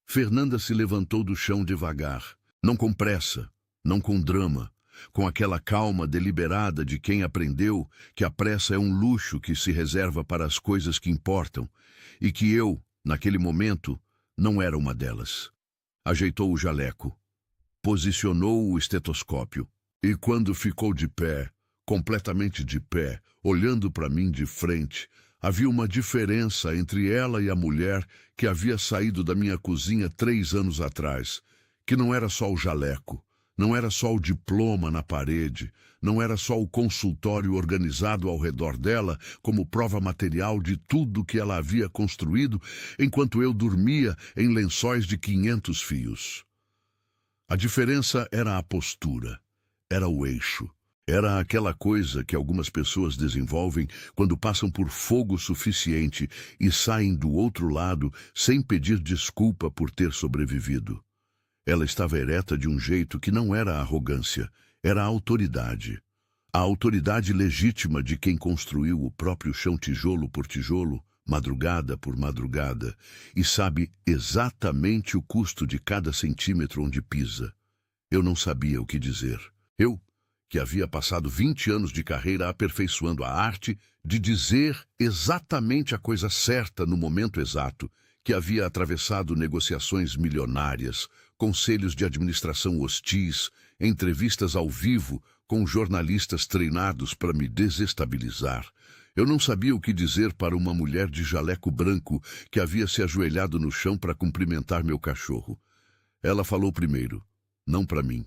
Fernanda se levantou do chão devagar, não com pressa, não com drama, com aquela calma deliberada de quem aprendeu que a pressa é um luxo que se reserva para as coisas que importam e que eu, naquele momento, não era uma delas. Ajeitou o jaleco, posicionou o estetoscópio. E quando ficou de pé, completamente de pé, olhando para mim de frente, havia uma diferença entre ela e a mulher que havia saído da minha cozinha 3 anos atrás, que não era só o jaleco, não era só o diploma na parede, não era só o consultório organizado ao redor dela como prova material de tudo que ela havia construído enquanto eu dormia em lençóis de 500 fios. A diferença era a postura. Era o eixo. Era aquela coisa que algumas pessoas desenvolvem quando passam por fogo suficiente e saem do outro lado sem pedir desculpa por ter sobrevivido. Ela estava ereta de um jeito que não era arrogância, era autoridade. A autoridade legítima de quem construiu o próprio chão tijolo por tijolo, madrugada por madrugada, e sabe exatamente o custo de cada centímetro onde pisa. Eu não sabia o que dizer. Eu, que havia passado 20 anos de carreira aperfeiçoando a arte de dizer exatamente a coisa certa no momento exato, que havia atravessado negociações milionárias, conselhos de administração hostis, entrevistas ao vivo com jornalistas treinados para me desestabilizar. Eu não sabia o que dizer para uma mulher de jaleco branco que havia se ajoelhado no chão para cumprimentar meu cachorro. Ela falou primeiro, não para mim,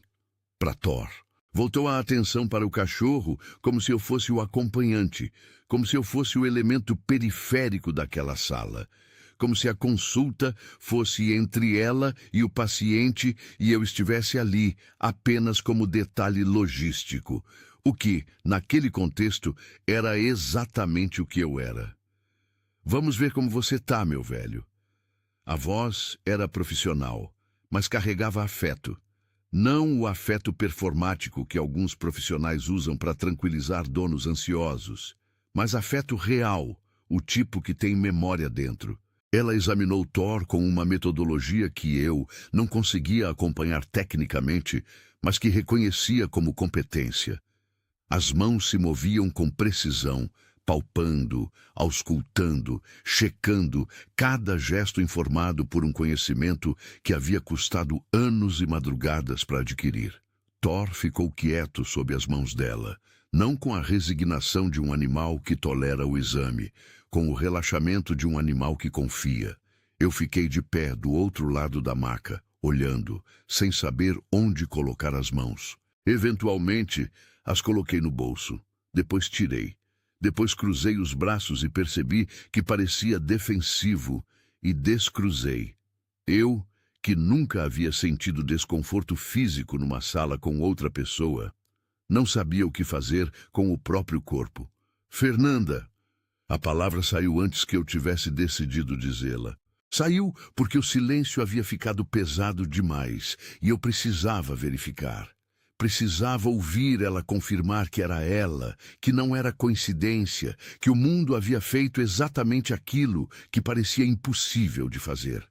para Thor. Voltou a atenção para o cachorro como se eu fosse o acompanhante, como se eu fosse o elemento periférico daquela sala, como se a consulta fosse entre ela e o paciente e eu estivesse ali apenas como detalhe logístico, o que, naquele contexto, era exatamente o que eu era. Vamos ver como você tá, meu velho. A voz era profissional, mas carregava afeto. Não o afeto performático que alguns profissionais usam para tranquilizar donos ansiosos, mas afeto real, o tipo que tem memória dentro. Ela examinou Thor com uma metodologia que eu não conseguia acompanhar tecnicamente, mas que reconhecia como competência. As mãos se moviam com precisão, palpando, auscultando, checando cada gesto informado por um conhecimento que havia custado anos e madrugadas para adquirir. Thor ficou quieto sob as mãos dela, não com a resignação de um animal que tolera o exame, com o relaxamento de um animal que confia. Eu fiquei de pé do outro lado da maca, olhando, sem saber onde colocar as mãos. Eventualmente, as coloquei no bolso. Depois tirei. Depois cruzei os braços e percebi que parecia defensivo e descruzei. Eu, que nunca havia sentido desconforto físico numa sala com outra pessoa, não sabia o que fazer com o próprio corpo. Fernanda! A palavra saiu antes que eu tivesse decidido dizê-la. Saiu porque o silêncio havia ficado pesado demais e eu precisava verificar. Precisava ouvir ela confirmar que era ela, que não era coincidência, que o mundo havia feito exatamente aquilo que parecia impossível de fazer.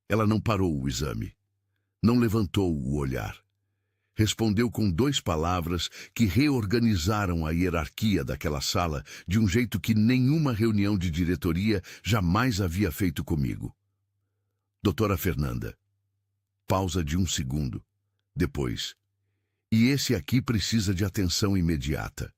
Ela não parou o exame. Não levantou o olhar. Respondeu com 2 palavras que reorganizaram a hierarquia daquela sala de um jeito que nenhuma reunião de diretoria jamais havia feito comigo. Doutora Fernanda. Pausa de 1 segundo. Depois. E esse aqui precisa de atenção imediata.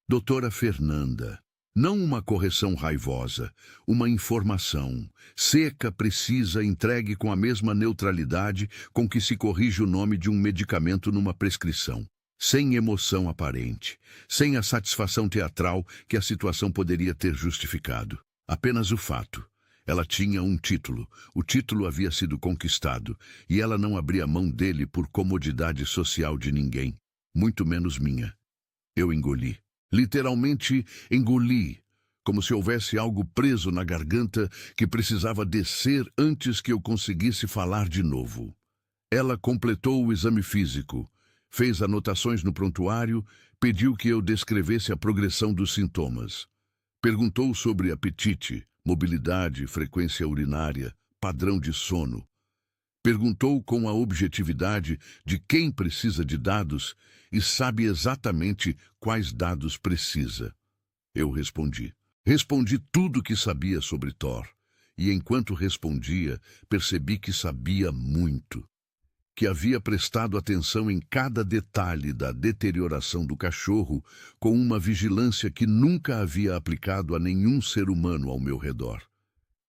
Doutora Fernanda. Não uma correção raivosa, uma informação, seca, precisa, entregue com a mesma neutralidade com que se corrige o nome de um medicamento numa prescrição. Sem emoção aparente, sem a satisfação teatral que a situação poderia ter justificado. Apenas o fato. Ela tinha um título, o título havia sido conquistado, e ela não abria mão dele por comodidade social de ninguém, muito menos minha. Eu engoli. Literalmente engoli, como se houvesse algo preso na garganta que precisava descer antes que eu conseguisse falar de novo. Ela completou o exame físico, fez anotações no prontuário, pediu que eu descrevesse a progressão dos sintomas. Perguntou sobre apetite, mobilidade, frequência urinária, padrão de sono. Perguntou com a objetividade de quem precisa de dados e sabe exatamente quais dados precisa. Eu respondi. Respondi tudo o que sabia sobre Thor, e enquanto respondia, percebi que sabia muito. Que havia prestado atenção em cada detalhe da deterioração do cachorro com uma vigilância que nunca havia aplicado a nenhum ser humano ao meu redor.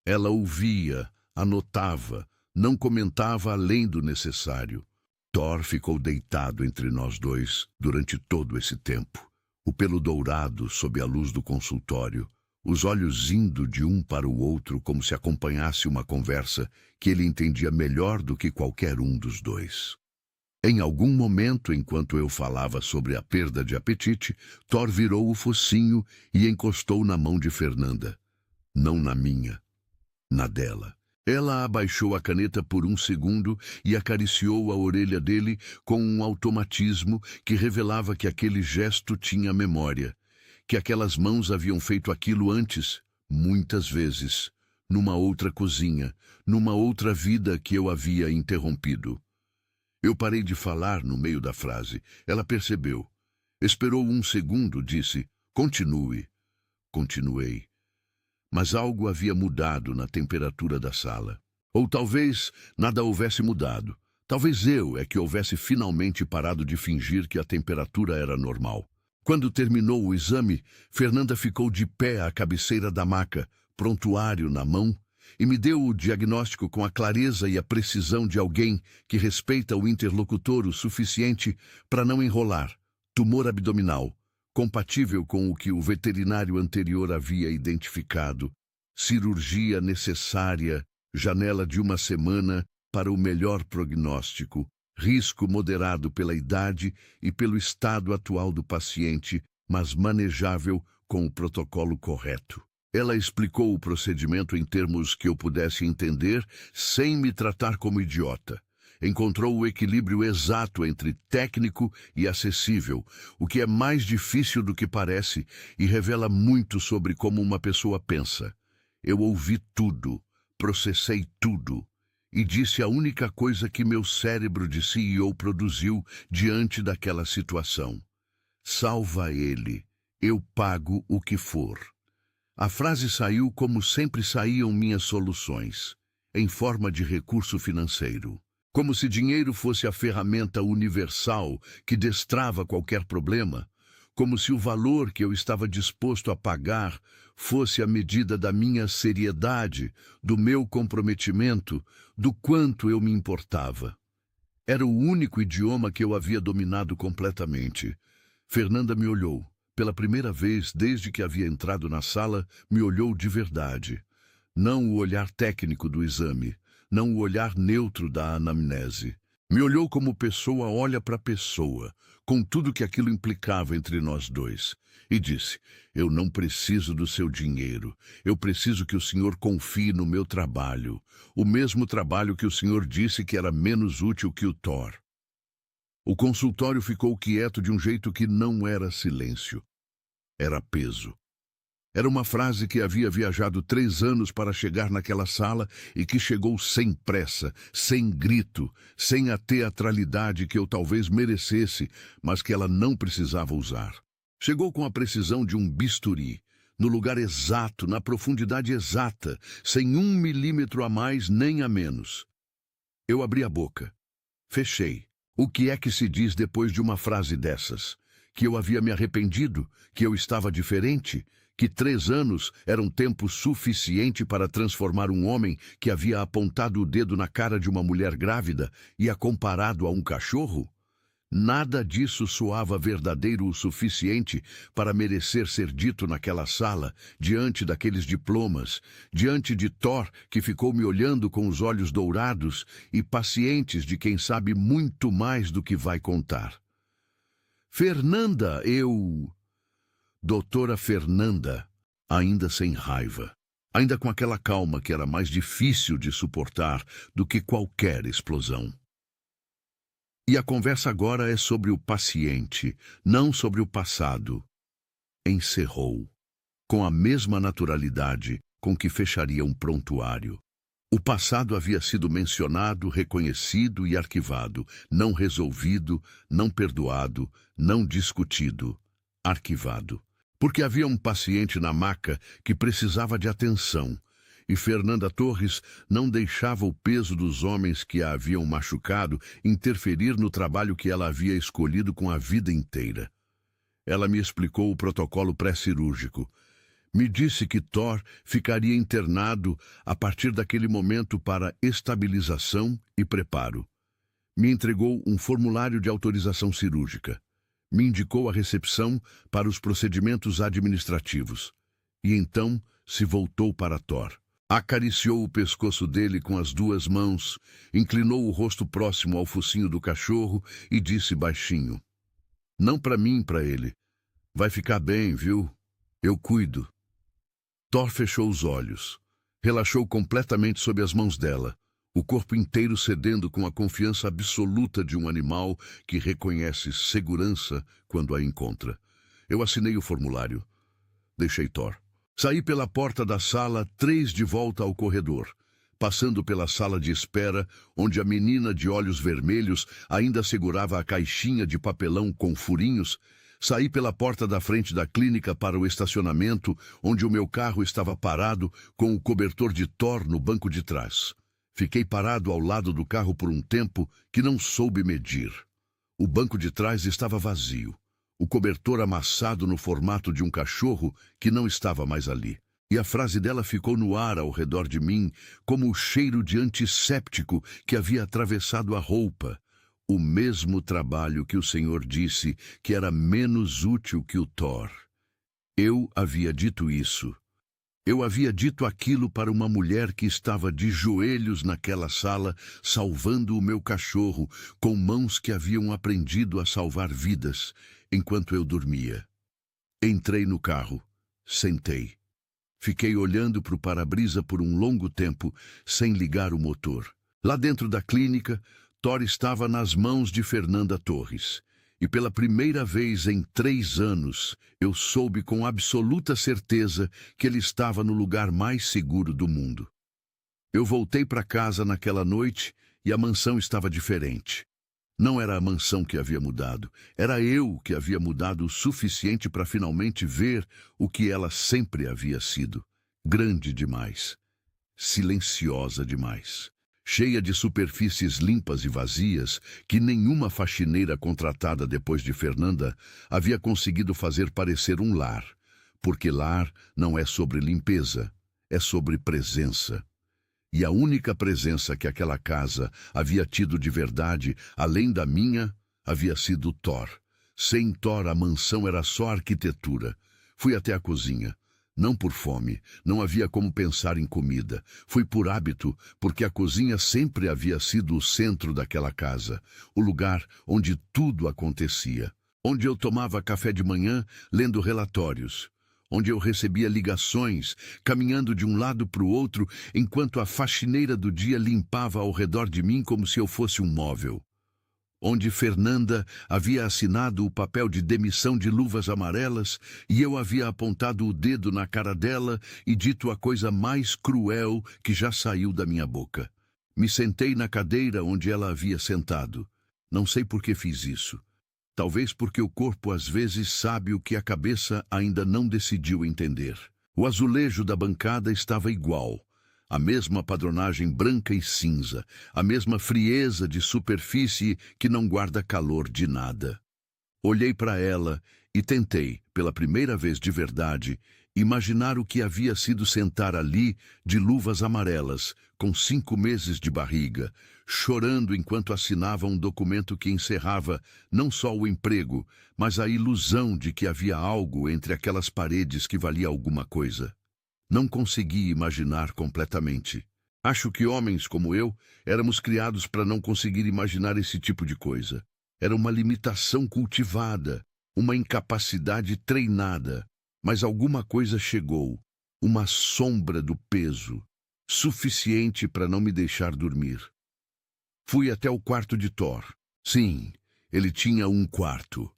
Ela ouvia, anotava, não comentava além do necessário. Thor ficou deitado entre nós dois durante todo esse tempo, o pelo dourado sob a luz do consultório, os olhos indo de um para o outro como se acompanhasse uma conversa que ele entendia melhor do que qualquer um dos dois. Em algum momento, enquanto eu falava sobre a perda de apetite, Thor virou o focinho e encostou na mão de Fernanda. Não na minha, na dela. Ela abaixou a caneta por um segundo e acariciou a orelha dele com um automatismo que revelava que aquele gesto tinha memória, que aquelas mãos haviam feito aquilo antes, muitas vezes, numa outra cozinha, numa outra vida que eu havia interrompido. Eu parei de falar no meio da frase. Ela percebeu. Esperou um segundo, disse, continue. Continuei. Mas algo havia mudado na temperatura da sala. Ou talvez nada houvesse mudado. Talvez eu é que houvesse finalmente parado de fingir que a temperatura era normal. Quando terminou o exame, Fernanda ficou de pé à cabeceira da maca, prontuário na mão, e me deu o diagnóstico com a clareza e a precisão de alguém que respeita o interlocutor o suficiente para não enrolar. Tumor abdominal, compatível com o que o veterinário anterior havia identificado. Cirurgia necessária, janela de 1 semana para o melhor prognóstico. Risco moderado pela idade e pelo estado atual do paciente, mas manejável com o protocolo correto. Ela explicou o procedimento em termos que eu pudesse entender, sem me tratar como idiota. Encontrou o equilíbrio exato entre técnico e acessível, o que é mais difícil do que parece e revela muito sobre como uma pessoa pensa. Eu ouvi tudo, processei tudo e disse a única coisa que meu cérebro de CEO produziu diante daquela situação. Salva ele, eu pago o que for. A frase saiu como sempre saíam minhas soluções, em forma de recurso financeiro. Como se dinheiro fosse a ferramenta universal que destrava qualquer problema, como se o valor que eu estava disposto a pagar fosse a medida da minha seriedade, do meu comprometimento, do quanto eu me importava. Era o único idioma que eu havia dominado completamente. Fernanda me olhou. Pela primeira vez desde que havia entrado na sala, me olhou de verdade. Não o olhar técnico do exame, não o olhar neutro da anamnese. Me olhou como pessoa olha para pessoa, com tudo que aquilo implicava entre nós dois. E disse, eu não preciso do seu dinheiro. Eu preciso que o senhor confie no meu trabalho. O mesmo trabalho que o senhor disse que era menos útil que o Thor. O consultório ficou quieto de um jeito que não era silêncio. Era peso. Era uma frase que havia viajado 3 anos para chegar naquela sala e que chegou sem pressa, sem grito, sem a teatralidade que eu talvez merecesse, mas que ela não precisava usar. Chegou com a precisão de um bisturi, no lugar exato, na profundidade exata, sem 1 milímetro a mais nem a menos. Eu abri a boca. Fechei. O que é que se diz depois de uma frase dessas? Que eu havia me arrependido? Que eu estava diferente? Que 3 anos eram tempo suficiente para transformar um homem que havia apontado o dedo na cara de uma mulher grávida e a comparado a um cachorro? Nada disso soava verdadeiro o suficiente para merecer ser dito naquela sala, diante daqueles diplomas, diante de Thor, que ficou me olhando com os olhos dourados e pacientes de quem sabe muito mais do que vai contar. Fernanda, Doutora Fernanda, ainda sem raiva, ainda com aquela calma que era mais difícil de suportar do que qualquer explosão. E a conversa agora é sobre o paciente, não sobre o passado. Encerrou, com a mesma naturalidade com que fecharia um prontuário. O passado havia sido mencionado, reconhecido e arquivado, não resolvido, não perdoado, não discutido, arquivado. Porque havia um paciente na maca que precisava de atenção, e Fernanda Torres não deixava o peso dos homens que a haviam machucado interferir no trabalho que ela havia escolhido com a vida inteira. Ela me explicou o protocolo pré-cirúrgico. Me disse que Thor ficaria internado a partir daquele momento para estabilização e preparo. Me entregou um formulário de autorização cirúrgica. Me indicou a recepção para os procedimentos administrativos. E então se voltou para Thor. Acariciou o pescoço dele com as 2 mãos, inclinou o rosto próximo ao focinho do cachorro e disse baixinho. Não para mim, para ele. Vai ficar bem, viu? Eu cuido. Thor fechou os olhos. Relaxou completamente sob as mãos dela, o corpo inteiro cedendo com a confiança absoluta de um animal que reconhece segurança quando a encontra. Eu assinei o formulário. Deixei Thor. Saí pela porta da sala, 3 de volta ao corredor. Passando pela sala de espera, onde a menina de olhos vermelhos ainda segurava a caixinha de papelão com furinhos, saí pela porta da frente da clínica para o estacionamento, onde o meu carro estava parado com o cobertor de Thor no banco de trás. Fiquei parado ao lado do carro por um tempo que não soube medir. O banco de trás estava vazio. O cobertor amassado no formato de um cachorro que não estava mais ali. E a frase dela ficou no ar ao redor de mim, como o cheiro de antisséptico que havia atravessado a roupa. O mesmo trabalho que o Senhor disse que era menos útil que o Thor. Eu havia dito isso. Eu havia dito aquilo para uma mulher que estava de joelhos naquela sala, salvando o meu cachorro, com mãos que haviam aprendido a salvar vidas, enquanto eu dormia. Entrei no carro. Sentei. Fiquei olhando para o para-brisa por um longo tempo, sem ligar o motor. Lá dentro da clínica, Thor estava nas mãos de Fernanda Torres. E pela primeira vez em 3 anos, eu soube com absoluta certeza que ele estava no lugar mais seguro do mundo. Eu voltei para casa naquela noite e a mansão estava diferente. Não era a mansão que havia mudado, era eu que havia mudado o suficiente para finalmente ver o que ela sempre havia sido. Grande demais, silenciosa demais, cheia de superfícies limpas e vazias que nenhuma faxineira contratada depois de Fernanda havia conseguido fazer parecer um lar, porque lar não é sobre limpeza, é sobre presença. E a única presença que aquela casa havia tido de verdade, além da minha, havia sido Thor. Sem Thor, a mansão era só arquitetura. Fui até a cozinha. Não por fome, não havia como pensar em comida. Fui por hábito, porque a cozinha sempre havia sido o centro daquela casa, o lugar onde tudo acontecia. Onde eu tomava café de manhã, lendo relatórios. Onde eu recebia ligações, caminhando de um lado para o outro, enquanto a faxineira do dia limpava ao redor de mim como se eu fosse um móvel. Onde Fernanda havia assinado o papel de demissão de luvas amarelas e eu havia apontado o dedo na cara dela e dito a coisa mais cruel que já saiu da minha boca. Me sentei na cadeira onde ela havia sentado. Não sei por que fiz isso. Talvez porque o corpo às vezes sabe o que a cabeça ainda não decidiu entender. O azulejo da bancada estava igual. A mesma padronagem branca e cinza, a mesma frieza de superfície que não guarda calor de nada. Olhei para ela e tentei, pela primeira vez de verdade, imaginar o que havia sido sentar ali, de luvas amarelas, com 5 meses de barriga, chorando enquanto assinava um documento que encerrava não só o emprego, mas a ilusão de que havia algo entre aquelas paredes que valia alguma coisa. Não consegui imaginar completamente. Acho que homens como eu éramos criados para não conseguir imaginar esse tipo de coisa. Era uma limitação cultivada, uma incapacidade treinada. Mas alguma coisa chegou, uma sombra do peso, suficiente para não me deixar dormir. Fui até o quarto de Thor. Sim, ele tinha um quarto.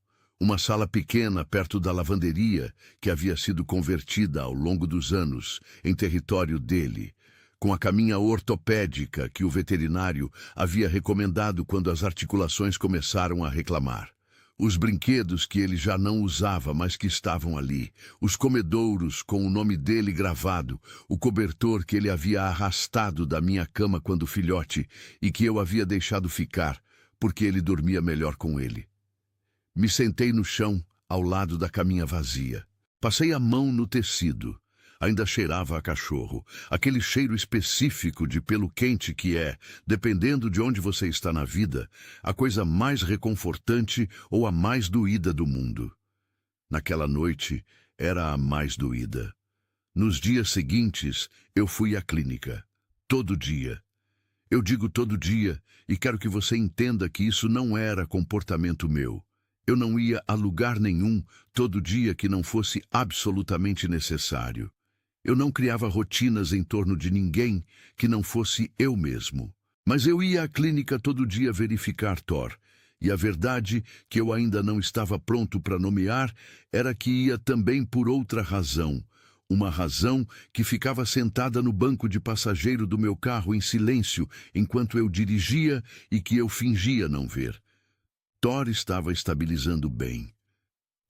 Uma sala pequena perto da lavanderia, que havia sido convertida ao longo dos anos em território dele, com a caminha ortopédica que o veterinário havia recomendado quando as articulações começaram a reclamar. Os brinquedos que ele já não usava, mas que estavam ali. Os comedouros com o nome dele gravado. O cobertor que ele havia arrastado da minha cama quando filhote e que eu havia deixado ficar, porque ele dormia melhor com ele. Me sentei no chão, ao lado da caminha vazia. Passei a mão no tecido. Ainda cheirava a cachorro. Aquele cheiro específico de pelo quente que é, dependendo de onde você está na vida, a coisa mais reconfortante ou a mais doída do mundo. Naquela noite, era a mais doída. Nos dias seguintes, eu fui à clínica. Todo dia. Eu digo todo dia, e quero que você entenda que isso não era comportamento meu. Eu não ia a lugar nenhum todo dia que não fosse absolutamente necessário. Eu não criava rotinas em torno de ninguém que não fosse eu mesmo. Mas eu ia à clínica todo dia verificar Thor. E a verdade que eu ainda não estava pronto para nomear era que ia também por outra razão. Uma razão que ficava sentada no banco de passageiro do meu carro em silêncio enquanto eu dirigia e que eu fingia não ver. Thor estava estabilizando bem.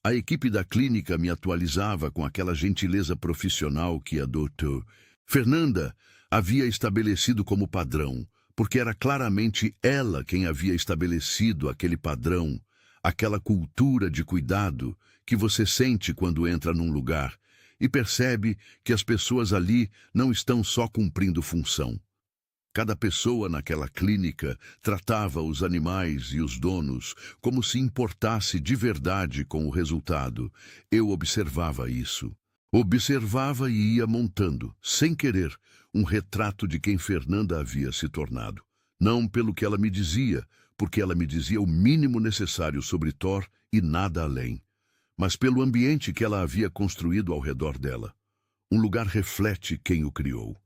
A equipe da clínica me atualizava com aquela gentileza profissional que a doutora Fernanda havia estabelecido como padrão, porque era claramente ela quem havia estabelecido aquele padrão, aquela cultura de cuidado que você sente quando entra num lugar e percebe que as pessoas ali não estão só cumprindo função. Cada pessoa naquela clínica tratava os animais e os donos como se importasse de verdade com o resultado. Eu observava isso. Observava e ia montando, sem querer, um retrato de quem Fernanda havia se tornado. Não pelo que ela me dizia, porque ela me dizia o mínimo necessário sobre Thor e nada além, mas pelo ambiente que ela havia construído ao redor dela. Um lugar reflete quem o criou.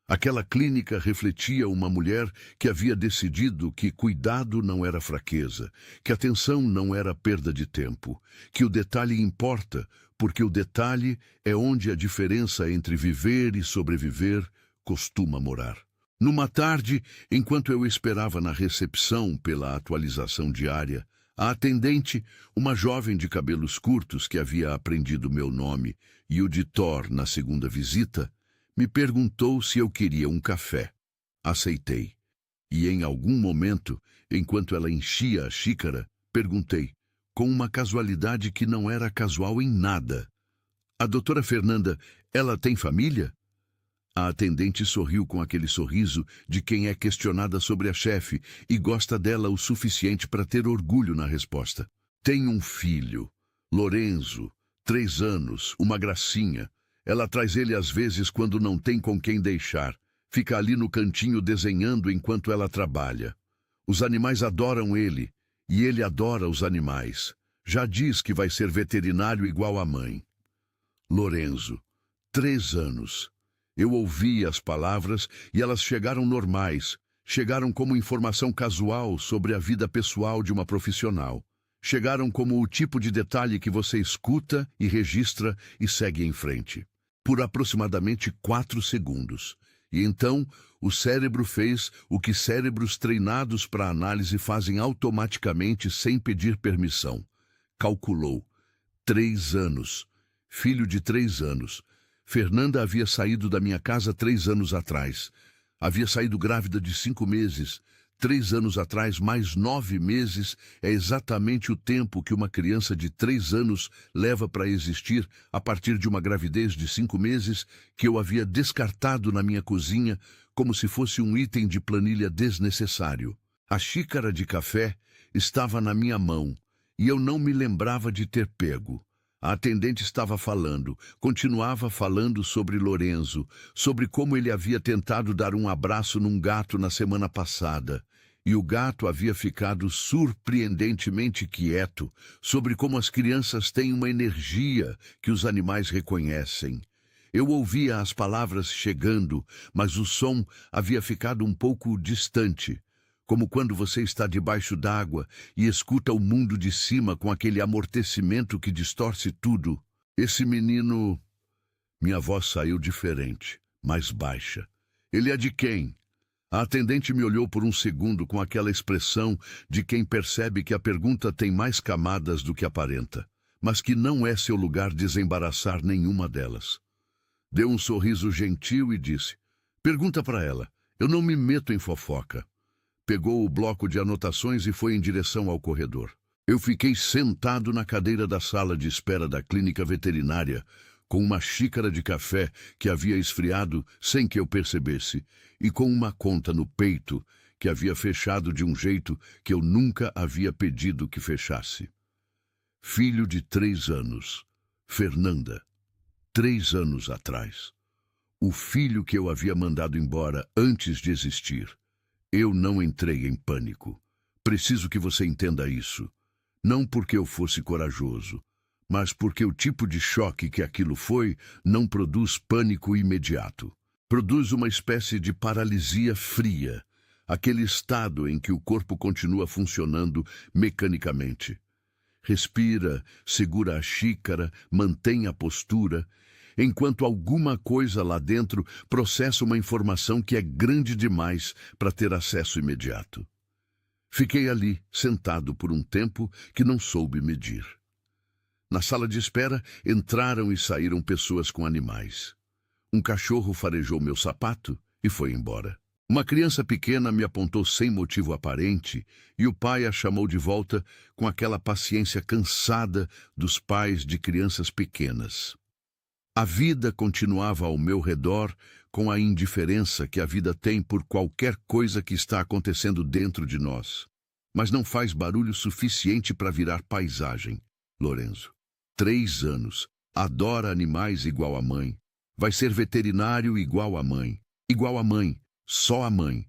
Aquela clínica refletia uma mulher que havia decidido que cuidado não era fraqueza, que atenção não era perda de tempo, que o detalhe importa, porque o detalhe é onde a diferença entre viver e sobreviver costuma morar. Numa tarde, enquanto eu esperava na recepção pela atualização diária, a atendente, uma jovem de cabelos curtos que havia aprendido meu nome e o de Thor na segunda visita, me perguntou se eu queria um café. Aceitei. E em algum momento, enquanto ela enchia a xícara, perguntei, com uma casualidade que não era casual em nada: a doutora Fernanda, ela tem família? A atendente sorriu com aquele sorriso de quem é questionada sobre a chefe e gosta dela o suficiente para ter orgulho na resposta. Tem um filho, Lorenzo, 3 anos, uma gracinha. Ela traz ele às vezes quando não tem com quem deixar. Fica ali no cantinho desenhando enquanto ela trabalha. Os animais adoram ele, e ele adora os animais. Já diz que vai ser veterinário igual a mãe. Lorenzo, 3 anos. Eu ouvi as palavras e elas chegaram normais. Chegaram como informação casual sobre a vida pessoal de uma profissional. Chegaram como o tipo de detalhe que você escuta e registra e segue em frente. Por aproximadamente 4 segundos. E então, o cérebro fez o que cérebros treinados para análise fazem automaticamente sem pedir permissão. Calculou. 3 anos. Filho de 3 anos. Fernanda havia saído da minha casa 3 anos atrás. Havia saído grávida de 5 meses. 3 anos atrás, mais 9 meses, é exatamente o tempo que uma criança de 3 anos leva para existir a partir de uma gravidez de 5 meses que eu havia descartado na minha cozinha como se fosse um item de planilha desnecessário. A xícara de café estava na minha mão e eu não me lembrava de ter pego. A atendente estava falando, continuava falando sobre Lorenzo, sobre como ele havia tentado dar um abraço num gato na semana passada. E o gato havia ficado surpreendentemente quieto, sobre como as crianças têm uma energia que os animais reconhecem. Eu ouvia as palavras chegando, mas o som havia ficado um pouco distante, como quando você está debaixo d'água e escuta o mundo de cima com aquele amortecimento que distorce tudo. Esse menino... Minha voz saiu diferente, mais baixa. Ele é de quem? A atendente me olhou por um segundo com aquela expressão de quem percebe que a pergunta tem mais camadas do que aparenta, mas que não é seu lugar desembaraçar nenhuma delas. Deu um sorriso gentil e disse, pergunta para ela, eu não me meto em fofoca. Pegou o bloco de anotações e foi em direção ao corredor. Eu fiquei sentado na cadeira da sala de espera da clínica veterinária, com uma xícara de café que havia esfriado sem que eu percebesse, e com uma conta no peito que havia fechado de um jeito que eu nunca havia pedido que fechasse. Filho de 3 anos, Fernanda, 3 anos atrás. O filho que eu havia mandado embora antes de existir. Eu não entrei em pânico. Preciso que você entenda isso. Não porque eu fosse corajoso, mas porque o tipo de choque que aquilo foi não produz pânico imediato. Produz uma espécie de paralisia fria, aquele estado em que o corpo continua funcionando mecanicamente. Respira, segura a xícara, mantém a postura, enquanto alguma coisa lá dentro processa uma informação que é grande demais para ter acesso imediato. Fiquei ali, sentado por um tempo que não soube medir. Na sala de espera, entraram e saíram pessoas com animais. Um cachorro farejou meu sapato e foi embora. Uma criança pequena me apontou sem motivo aparente e o pai a chamou de volta com aquela paciência cansada dos pais de crianças pequenas. A vida continuava ao meu redor com a indiferença que a vida tem por qualquer coisa que está acontecendo dentro de nós. Mas não faz barulho suficiente para virar paisagem. Lorenzo, 3 anos, adora animais igual a mãe. Vai ser veterinário igual a mãe. Igual a mãe, só a mãe.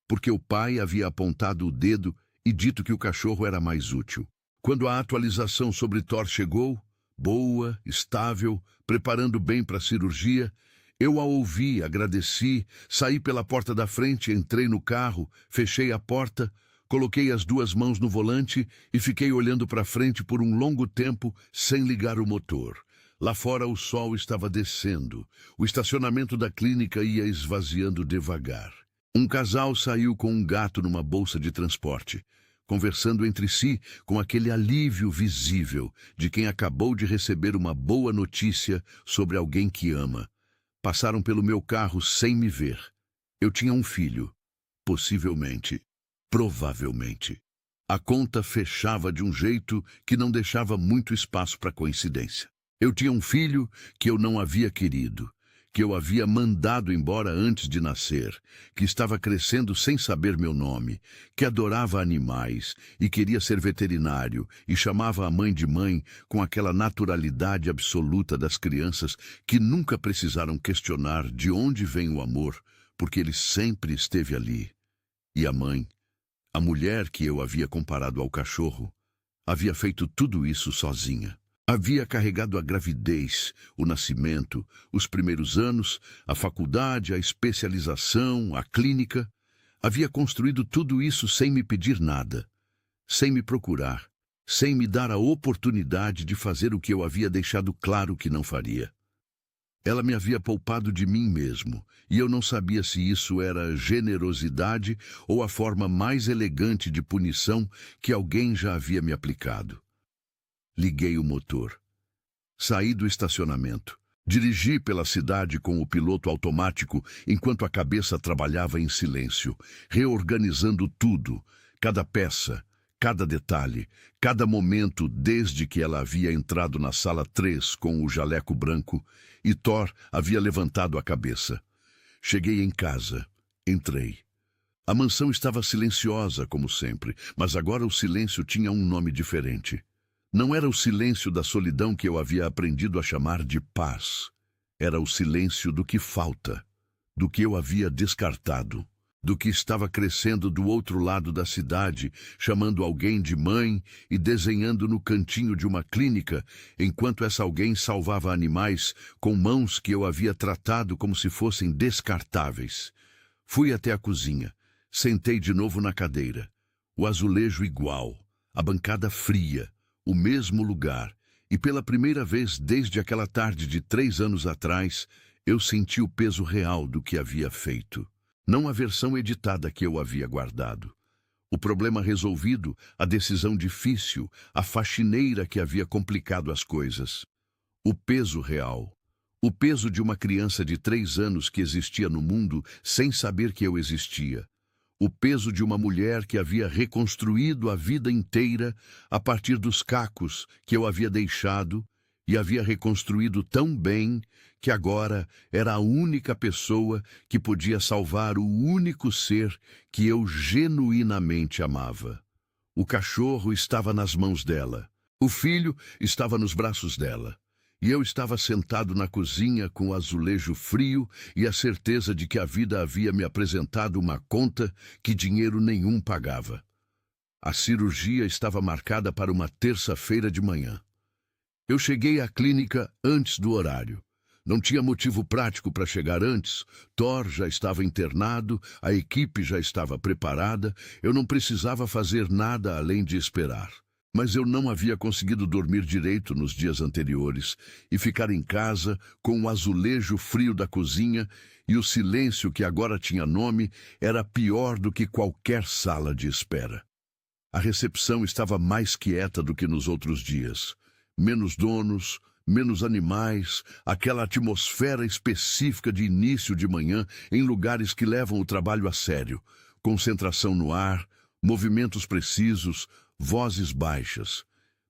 Porque o pai havia apontado o dedo e dito que o cachorro era mais útil. Quando a atualização sobre Thor chegou, boa, estável, preparando bem para a cirurgia, eu a ouvi, agradeci, saí pela porta da frente, entrei no carro, fechei a porta, coloquei as 2 mãos no volante e fiquei olhando para frente por um longo tempo sem ligar o motor. Lá fora o sol estava descendo. O estacionamento da clínica ia esvaziando devagar. Um casal saiu com um gato numa bolsa de transporte, conversando entre si com aquele alívio visível de quem acabou de receber uma boa notícia sobre alguém que ama. Passaram pelo meu carro sem me ver. Eu tinha um filho. Possivelmente. Provavelmente. A conta fechava de um jeito que não deixava muito espaço para coincidência. Eu tinha um filho que eu não havia querido, que eu havia mandado embora antes de nascer, que estava crescendo sem saber meu nome, que adorava animais e queria ser veterinário e chamava a mãe de mãe com aquela naturalidade absoluta das crianças que nunca precisaram questionar de onde vem o amor, porque ele sempre esteve ali. E a mãe, a mulher que eu havia comparado ao cachorro, havia feito tudo isso sozinha. Havia carregado a gravidez, o nascimento, os primeiros anos, a faculdade, a especialização, a clínica. Havia construído tudo isso sem me pedir nada, sem me procurar, sem me dar a oportunidade de fazer o que eu havia deixado claro que não faria. Ela me havia poupado de mim mesmo, e eu não sabia se isso era generosidade ou a forma mais elegante de punição que alguém já havia me aplicado. Liguei o motor. Saí do estacionamento. Dirigi pela cidade com o piloto automático enquanto a cabeça trabalhava em silêncio, reorganizando tudo, cada peça, cada detalhe, cada momento desde que ela havia entrado na sala 3 com o jaleco branco e Thor havia levantado a cabeça. Cheguei em casa. Entrei. A mansão estava silenciosa, como sempre, mas agora o silêncio tinha um nome diferente. Não era o silêncio da solidão que eu havia aprendido a chamar de paz. Era o silêncio do que falta, do que eu havia descartado, do que estava crescendo do outro lado da cidade, chamando alguém de mãe e desenhando no cantinho de uma clínica, enquanto essa alguém salvava animais com mãos que eu havia tratado como se fossem descartáveis. Fui até a cozinha, sentei de novo na cadeira. O azulejo igual, a bancada fria, o mesmo lugar, e pela primeira vez desde aquela tarde de 3 anos atrás, eu senti o peso real do que havia feito. Não a versão editada que eu havia guardado. O problema resolvido, a decisão difícil, a faxineira que havia complicado as coisas. O peso real. O peso de uma criança de 3 anos que existia no mundo sem saber que eu existia. O peso de uma mulher que havia reconstruído a vida inteira a partir dos cacos que eu havia deixado e havia reconstruído tão bem que agora era a única pessoa que podia salvar o único ser que eu genuinamente amava. O cachorro estava nas mãos dela. O filho estava nos braços dela. E eu estava sentado na cozinha com o azulejo frio e a certeza de que a vida havia me apresentado uma conta que dinheiro nenhum pagava. A cirurgia estava marcada para uma terça-feira de manhã. Eu cheguei à clínica antes do horário. Não tinha motivo prático para chegar antes. Thor já estava internado, a equipe já estava preparada, eu não precisava fazer nada além de esperar. Mas eu não havia conseguido dormir direito nos dias anteriores e ficar em casa com o azulejo frio da cozinha e o silêncio que agora tinha nome era pior do que qualquer sala de espera. A recepção estava mais quieta do que nos outros dias. Menos donos, menos animais, aquela atmosfera específica de início de manhã em lugares que levam o trabalho a sério. Concentração no ar, movimentos precisos, vozes baixas.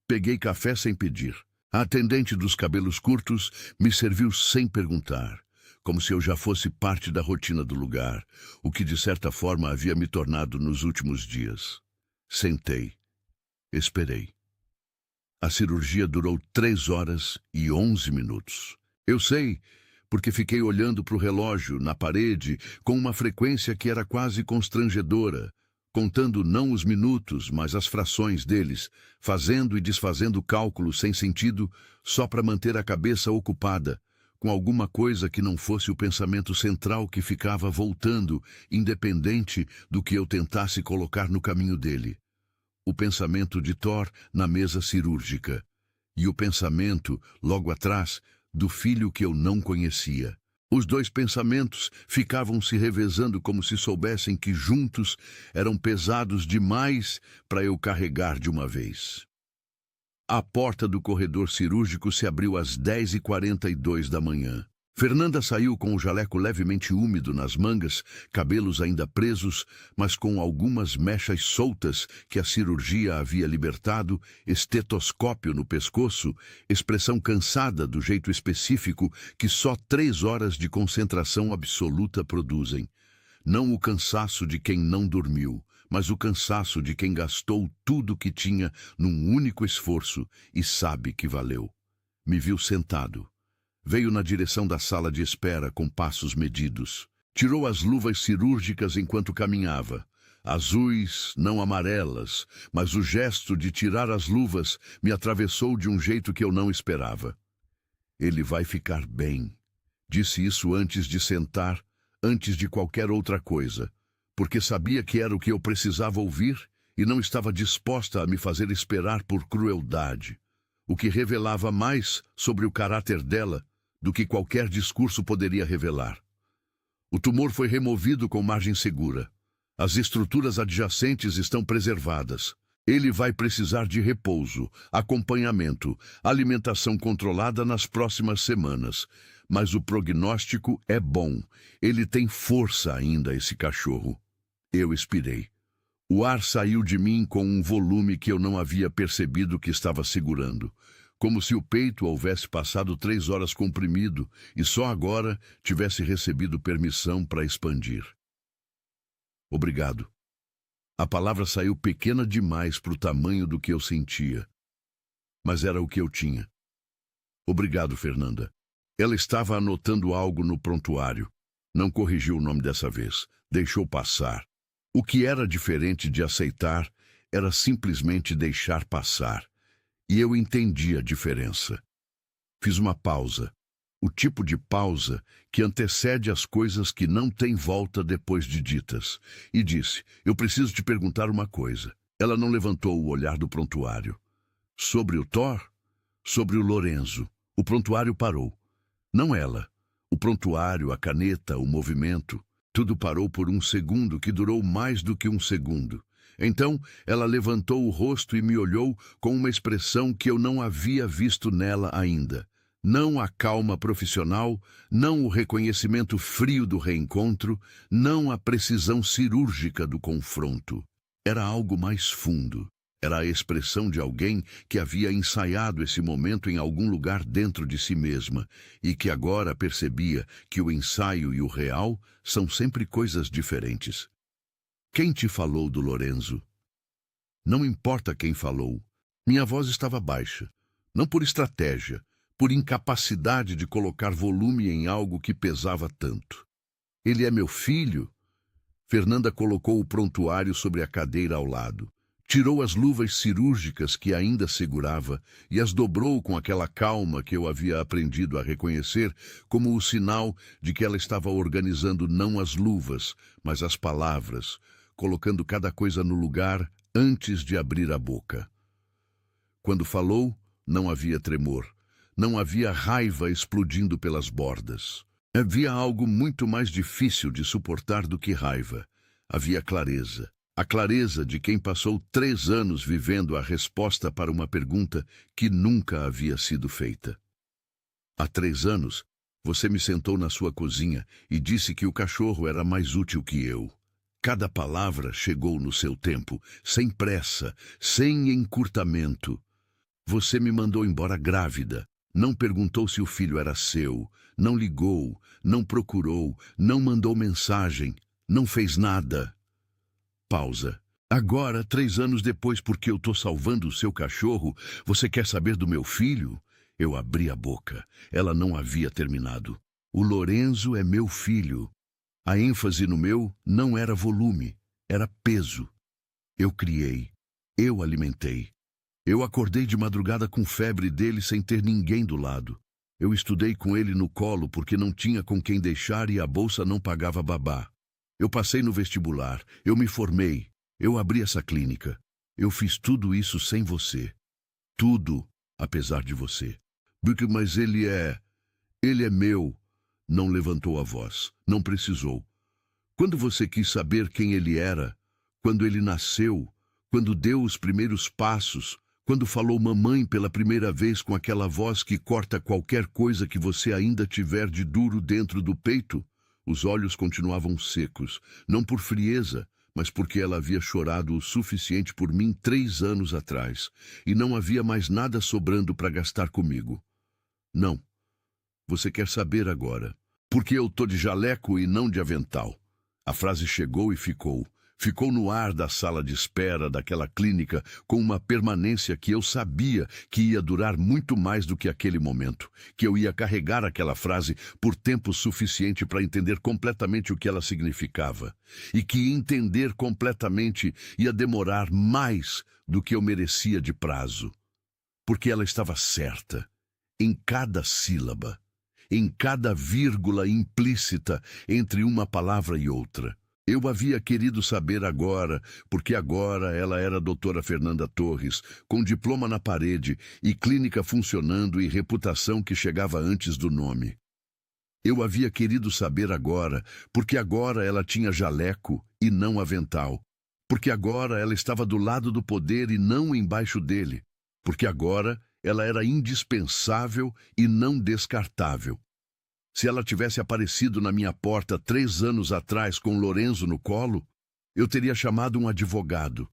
Peguei café sem pedir. A atendente dos cabelos curtos me serviu sem perguntar, como se eu já fosse parte da rotina do lugar, o que de certa forma havia me tornado nos últimos dias. Sentei. Esperei. A cirurgia durou 3 horas e 11 minutos. Eu sei, porque fiquei olhando para o relógio na parede com uma frequência que era quase constrangedora, contando não os minutos, mas as frações deles, fazendo e desfazendo cálculos sem sentido só para manter a cabeça ocupada, com alguma coisa que não fosse o pensamento central que ficava voltando, independente do que eu tentasse colocar no caminho dele. O pensamento de Thor na mesa cirúrgica, e o pensamento, logo atrás, do filho que eu não conhecia. Os dois pensamentos ficavam se revezando como se soubessem que juntos eram pesados demais para eu carregar de uma vez. A porta do corredor cirúrgico se abriu às 10h42 da manhã. Fernanda saiu com o jaleco levemente úmido nas mangas, cabelos ainda presos, mas com algumas mechas soltas que a cirurgia havia libertado, estetoscópio no pescoço, expressão cansada do jeito específico que só 3 horas de concentração absoluta produzem. Não o cansaço de quem não dormiu, mas o cansaço de quem gastou tudo que tinha num único esforço e sabe que valeu. Me viu sentado. Veio na direção da sala de espera com passos medidos. Tirou as luvas cirúrgicas enquanto caminhava. Azuis, não amarelas, mas o gesto de tirar as luvas me atravessou de um jeito que eu não esperava. Ele vai ficar bem. Disse isso antes de sentar, antes de qualquer outra coisa, porque sabia que era o que eu precisava ouvir e não estava disposta a me fazer esperar por crueldade, o que revelava mais sobre o caráter dela do que qualquer discurso poderia revelar. O tumor foi removido com margem segura. As estruturas adjacentes estão preservadas. Ele vai precisar de repouso, acompanhamento, alimentação controlada nas próximas semanas. Mas o prognóstico é bom. Ele tem força ainda, esse cachorro. Eu expirei. O ar saiu de mim com um volume que eu não havia percebido que estava segurando, como se o peito houvesse passado 3 horas comprimido e só agora tivesse recebido permissão para expandir. Obrigado. A palavra saiu pequena demais para o tamanho do que eu sentia, mas era o que eu tinha. Obrigado, Fernanda. Ela estava anotando algo no prontuário. Não corrigiu o nome dessa vez. Deixou passar. O que era diferente de aceitar era simplesmente deixar passar. E eu entendi a diferença. Fiz uma pausa. O tipo de pausa que antecede as coisas que não têm volta depois de ditas. E disse, eu preciso te perguntar uma coisa. Ela não levantou o olhar do prontuário. Sobre o Thor? Sobre o Lorenzo. O prontuário parou. Não ela. O prontuário, a caneta, o movimento. Tudo parou por um segundo que durou mais do que um segundo. Então, ela levantou o rosto e me olhou com uma expressão que eu não havia visto nela ainda. Não a calma profissional, não o reconhecimento frio do reencontro, não a precisão cirúrgica do confronto. Era algo mais fundo. Era a expressão de alguém que havia ensaiado esse momento em algum lugar dentro de si mesma e que agora percebia que o ensaio e o real são sempre coisas diferentes. Quem te falou do Lorenzo? Não importa quem falou. Minha voz estava baixa. Não por estratégia, por incapacidade de colocar volume em algo que pesava tanto. Ele é meu filho? Fernanda colocou o prontuário sobre a cadeira ao lado. Tirou as luvas cirúrgicas que ainda segurava e as dobrou com aquela calma que eu havia aprendido a reconhecer como o sinal de que ela estava organizando não as luvas, mas as palavras, colocando cada coisa no lugar antes de abrir a boca. Quando falou, não havia tremor, não havia raiva explodindo pelas bordas. Havia algo muito mais difícil de suportar do que raiva. Havia clareza. A clareza de quem passou 3 anos vivendo a resposta para uma pergunta que nunca havia sido feita. Há 3 anos, você me sentou na sua cozinha e disse que o cachorro era mais útil que eu. Cada palavra chegou no seu tempo, sem pressa, sem encurtamento. Você me mandou embora grávida. Não perguntou se o filho era seu, não ligou, não procurou, não mandou mensagem, não fez nada. Pausa. Agora, 3 anos depois, porque eu tô salvando o seu cachorro, você quer saber do meu filho? Eu abri a boca. Ela não havia terminado. O Lorenzo é meu filho. A ênfase no meu não era volume, era peso. Eu criei. Eu alimentei. Eu acordei de madrugada com febre dele sem ter ninguém do lado. Eu estudei com ele no colo porque não tinha com quem deixar e a bolsa não pagava babá. Eu passei no vestibular, eu me formei, eu abri essa clínica. Eu fiz tudo isso sem você. Tudo, apesar de você. Mas ele é meu. Não levantou a voz, não precisou. Quando você quis saber quem ele era, quando ele nasceu, quando deu os primeiros passos, quando falou mamãe pela primeira vez com aquela voz que corta qualquer coisa que você ainda tiver de duro dentro do peito, os olhos continuavam secos, não por frieza, mas porque ela havia chorado o suficiente por mim 3 anos atrás, e não havia mais nada sobrando para gastar comigo. Não. Você quer saber agora. Porque eu tô de jaleco e não de avental. A frase chegou e ficou. Ficou no ar da sala de espera daquela clínica com uma permanência que eu sabia que ia durar muito mais do que aquele momento, que eu ia carregar aquela frase por tempo suficiente para entender completamente o que ela significava, e que entender completamente ia demorar mais do que eu merecia de prazo, porque ela estava certa, em cada sílaba, em cada vírgula implícita entre uma palavra e outra. Eu havia querido saber agora, porque agora ela era a doutora Fernanda Torres, com diploma na parede e clínica funcionando e reputação que chegava antes do nome. Eu havia querido saber agora, porque agora ela tinha jaleco e não avental. Porque agora ela estava do lado do poder e não embaixo dele. Porque agora ela era indispensável e não descartável. Se ela tivesse aparecido na minha porta 3 anos atrás com Lorenzo no colo, eu teria chamado um advogado.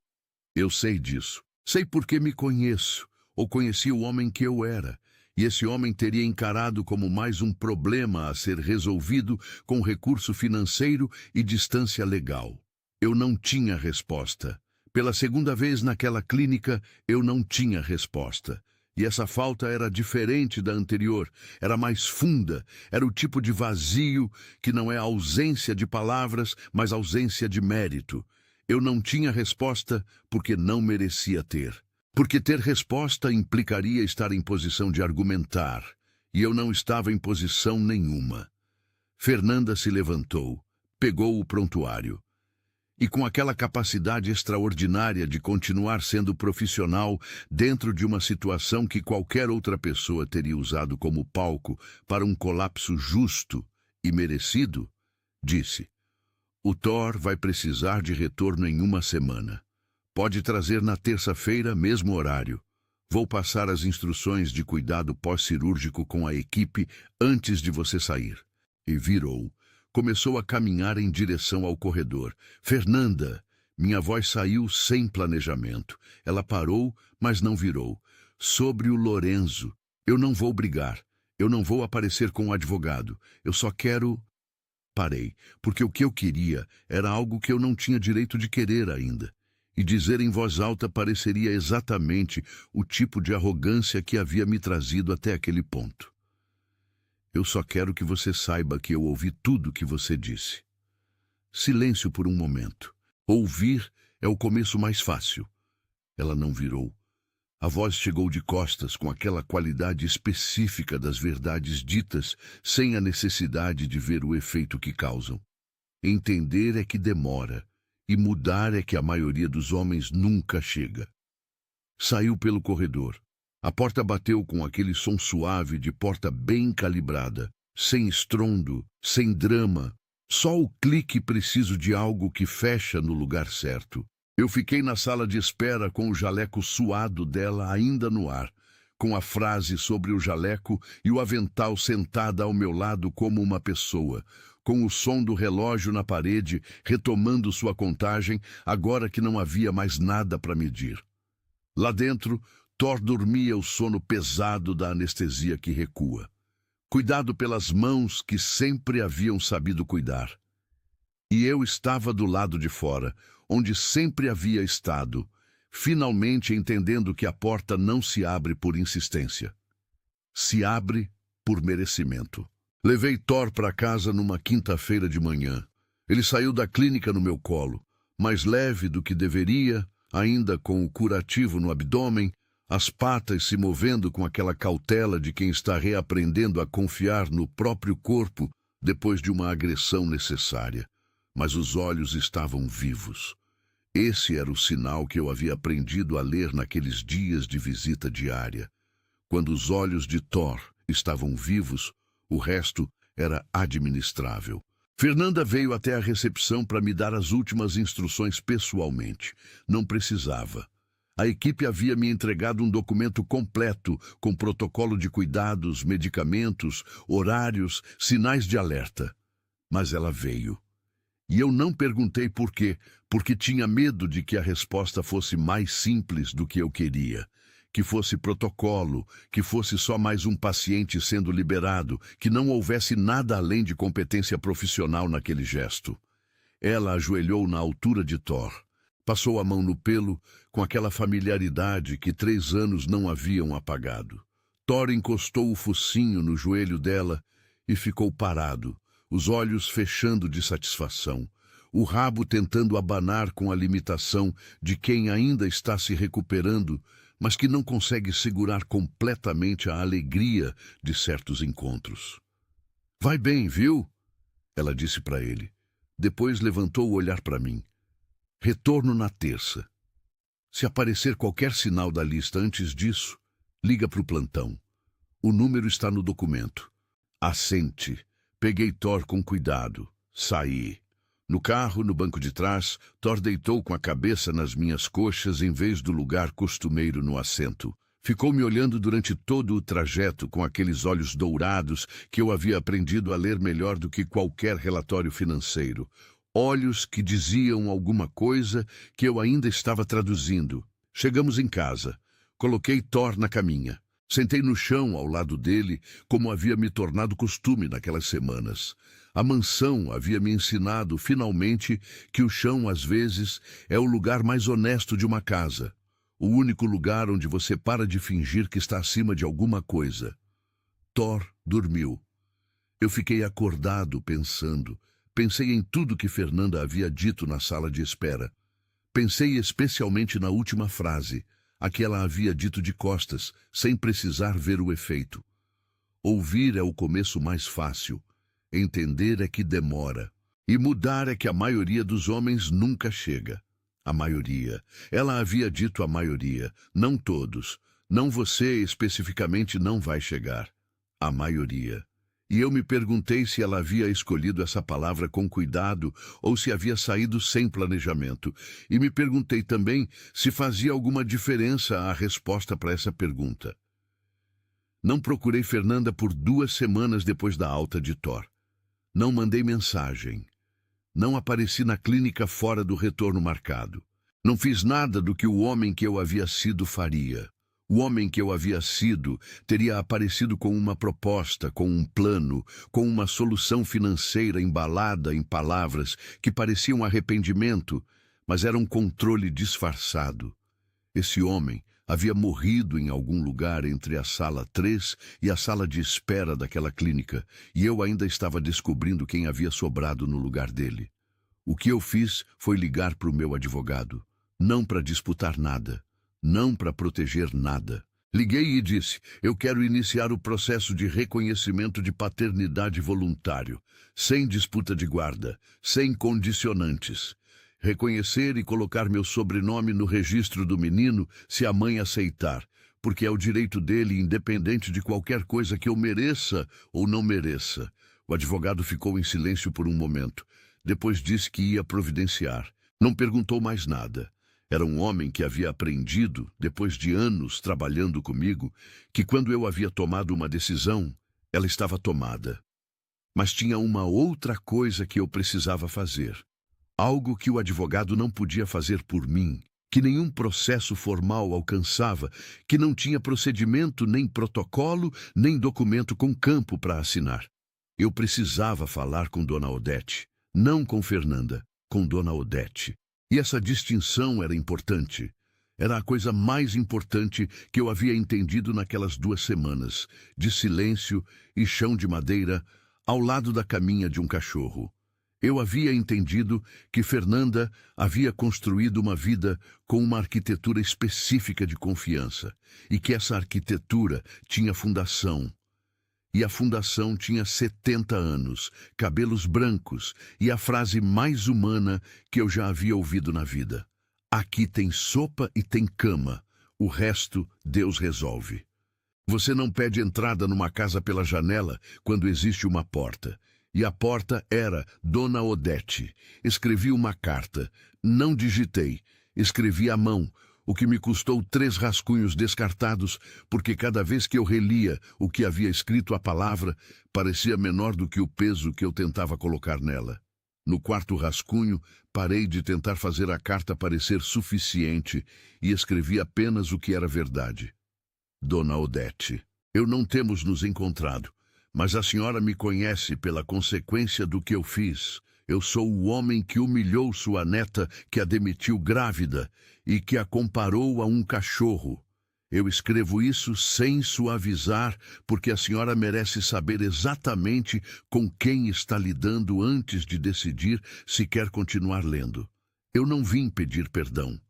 Eu sei disso. Sei porque me conheço, ou conheci o homem que eu era, e esse homem teria encarado como mais um problema a ser resolvido com recurso financeiro e distância legal. Eu não tinha resposta. Pela segunda vez naquela clínica, eu não tinha resposta. E essa falta era diferente da anterior, era mais funda, era o tipo de vazio que não é ausência de palavras, mas ausência de mérito. Eu não tinha resposta porque não merecia ter. Porque ter resposta implicaria estar em posição de argumentar, e eu não estava em posição nenhuma. Fernanda se levantou, pegou o prontuário. E com aquela capacidade extraordinária de continuar sendo profissional dentro de uma situação que qualquer outra pessoa teria usado como palco para um colapso justo e merecido, disse: "O Thor vai precisar de retorno em 1 semana. Pode trazer na terça-feira, mesmo horário. Vou passar as instruções de cuidado pós-cirúrgico com a equipe antes de você sair." E virou. Começou a caminhar em direção ao corredor. "Fernanda!" Minha voz saiu sem planejamento. Ela parou, mas não virou. "Sobre o Lorenzo. Eu não vou brigar. Eu não vou aparecer com o advogado. Eu só quero..." Parei, porque o que eu queria era algo que eu não tinha direito de querer ainda. E dizer em voz alta pareceria exatamente o tipo de arrogância que havia me trazido até aquele ponto. "Eu só quero que você saiba que eu ouvi tudo que você disse." Silêncio por um momento. Ouvir é o começo mais fácil. Ela não virou. A voz chegou de costas com aquela qualidade específica das verdades ditas, sem a necessidade de ver o efeito que causam. Entender é que demora, e mudar é que a maioria dos homens nunca chega. Saiu pelo corredor. A porta bateu com aquele som suave de porta bem calibrada, sem estrondo, sem drama, só o clique preciso de algo que fecha no lugar certo. Eu fiquei na sala de espera com o jaleco suado dela ainda no ar, com a frase sobre o jaleco e o avental sentada ao meu lado como uma pessoa, com o som do relógio na parede retomando sua contagem, agora que não havia mais nada para medir. Lá dentro, Thor dormia o sono pesado da anestesia que recua, cuidado pelas mãos que sempre haviam sabido cuidar. E eu estava do lado de fora, onde sempre havia estado, finalmente entendendo que a porta não se abre por insistência. Se abre por merecimento. Levei Thor para casa numa quinta-feira de manhã. Ele saiu da clínica no meu colo, mais leve do que deveria, ainda com o curativo no abdômen, as patas se movendo com aquela cautela de quem está reaprendendo a confiar no próprio corpo depois de uma agressão necessária. Mas os olhos estavam vivos. Esse era o sinal que eu havia aprendido a ler naqueles dias de visita diária. Quando os olhos de Thor estavam vivos, o resto era administrável. Fernanda veio até a recepção para me dar as últimas instruções pessoalmente. Não precisava. A equipe havia me entregado um documento completo, com protocolo de cuidados, medicamentos, horários, sinais de alerta. Mas ela veio. E eu não perguntei por quê, porque tinha medo de que a resposta fosse mais simples do que eu queria. Que fosse protocolo, que fosse só mais um paciente sendo liberado, que não houvesse nada além de competência profissional naquele gesto. Ela ajoelhou na altura de Thor. Passou a mão no pelo, com aquela familiaridade que 3 anos não haviam apagado. Thor encostou o focinho no joelho dela e ficou parado, os olhos fechando de satisfação, o rabo tentando abanar com a limitação de quem ainda está se recuperando, mas que não consegue segurar completamente a alegria de certos encontros. "Vai bem, viu?" ela disse para ele. Depois levantou o olhar para mim. "Retorno na terça. Se aparecer qualquer sinal da lista antes disso, liga para o plantão. O número está no documento." Assente. Peguei Thor com cuidado. Saí. No carro, no banco de trás, Thor deitou com a cabeça nas minhas coxas em vez do lugar costumeiro no assento. Ficou me olhando durante todo o trajeto com aqueles olhos dourados que eu havia aprendido a ler melhor do que qualquer relatório financeiro. Olhos que diziam alguma coisa que eu ainda estava traduzindo. Chegamos em casa. Coloquei Thor na caminha. Sentei no chão ao lado dele, como havia me tornado costume naquelas semanas. A mansão havia me ensinado, finalmente, que o chão, às vezes, é o lugar mais honesto de uma casa. O único lugar onde você para de fingir que está acima de alguma coisa. Thor dormiu. Eu fiquei acordado pensando. Pensei em tudo que Fernanda havia dito na sala de espera. Pensei especialmente na última frase, a que ela havia dito de costas, sem precisar ver o efeito. Ouvir é o começo mais fácil. Entender é que demora. E mudar é que a maioria dos homens nunca chega. A maioria. Ela havia dito a maioria, não todos. Não você especificamente não vai chegar. A maioria. E eu me perguntei se ela havia escolhido essa palavra com cuidado ou se havia saído sem planejamento. E me perguntei também se fazia alguma diferença a resposta para essa pergunta. Não procurei Fernanda por 2 semanas depois da alta de Thor. Não mandei mensagem. Não apareci na clínica fora do retorno marcado. Não fiz nada do que o homem que eu havia sido faria. O homem que eu havia sido teria aparecido com uma proposta, com um plano, com uma solução financeira embalada em palavras que pareciam arrependimento, mas era um controle disfarçado. Esse homem havia morrido em algum lugar entre a sala 3 e a sala de espera daquela clínica, e eu ainda estava descobrindo quem havia sobrado no lugar dele. O que eu fiz foi ligar para o meu advogado, não para disputar nada, não para proteger nada. Liguei e disse: eu quero iniciar o processo de reconhecimento de paternidade voluntário, sem disputa de guarda, sem condicionantes. Reconhecer e colocar meu sobrenome no registro do menino se a mãe aceitar, porque é o direito dele, independente de qualquer coisa que eu mereça ou não mereça. O advogado ficou em silêncio por um momento. Depois disse que ia providenciar. Não perguntou mais nada. Era um homem que havia aprendido, depois de anos trabalhando comigo, que quando eu havia tomado uma decisão, ela estava tomada. Mas tinha uma outra coisa que eu precisava fazer. Algo que o advogado não podia fazer por mim, que nenhum processo formal alcançava, que não tinha procedimento, nem protocolo, nem documento com campo para assinar. Eu precisava falar com Dona Odete, não com Fernanda, com Dona Odete. E essa distinção era importante. Era a coisa mais importante que eu havia entendido naquelas 2 semanas, de silêncio e chão de madeira, ao lado da caminha de um cachorro. Eu havia entendido que Fernanda havia construído uma vida com uma arquitetura específica de confiança, e que essa arquitetura tinha fundação. E a fundação tinha 70 anos, cabelos brancos e a frase mais humana que eu já havia ouvido na vida. Aqui tem sopa e tem cama, o resto Deus resolve. Você não pede entrada numa casa pela janela quando existe uma porta. E a porta era Dona Odete. Escrevi uma carta, não digitei, escrevi à mão, o que me custou 3 rascunhos descartados, porque cada vez que eu relia o que havia escrito a palavra, parecia menor do que o peso que eu tentava colocar nela. No 4º rascunho, parei de tentar fazer a carta parecer suficiente e escrevi apenas o que era verdade. Dona Odete, eu não temos nos encontrado, mas a senhora me conhece pela consequência do que eu fiz. Eu sou o homem que humilhou sua neta, que a demitiu grávida e que a comparou a um cachorro. Eu escrevo isso sem suavizar, porque a senhora merece saber exatamente com quem está lidando antes de decidir se quer continuar lendo. Eu não vim pedir perdão.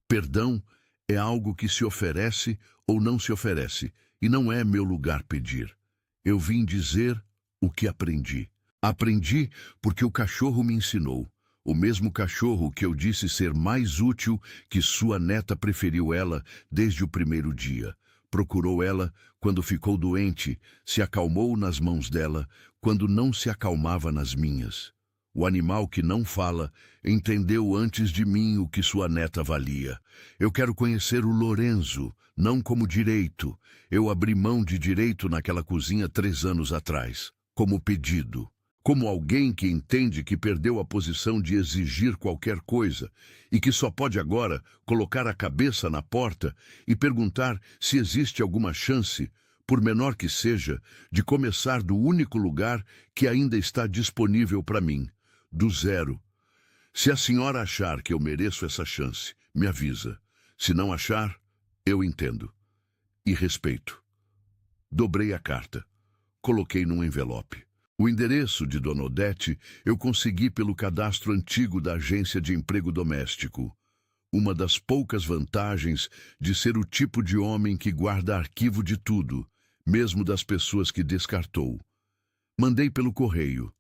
Perdão é algo que se oferece ou não se oferece, e não é meu lugar pedir. Eu vim dizer o que aprendi. Aprendi porque o cachorro me ensinou. O mesmo cachorro que eu disse ser mais útil, que sua neta preferiu ela desde o primeiro dia. Procurou ela quando ficou doente, se acalmou nas mãos dela quando não se acalmava nas minhas. O animal que não fala entendeu antes de mim o que sua neta valia. Eu quero conhecer o Lorenzo, não como direito. Eu abri mão de direito naquela cozinha 3 anos atrás, como pedido. Como alguém que entende que perdeu a posição de exigir qualquer coisa e que só pode agora colocar a cabeça na porta e perguntar se existe alguma chance, por menor que seja, de começar do único lugar que ainda está disponível para mim, do zero. Se a senhora achar que eu mereço essa chance, me avisa. Se não achar, eu entendo. E respeito. Dobrei a carta. Coloquei num envelope. O endereço de Dona Odete eu consegui pelo cadastro antigo da Agência de Emprego Doméstico. Uma das poucas vantagens de ser o tipo de homem que guarda arquivo de tudo, mesmo das pessoas que descartou. Mandei pelo correio.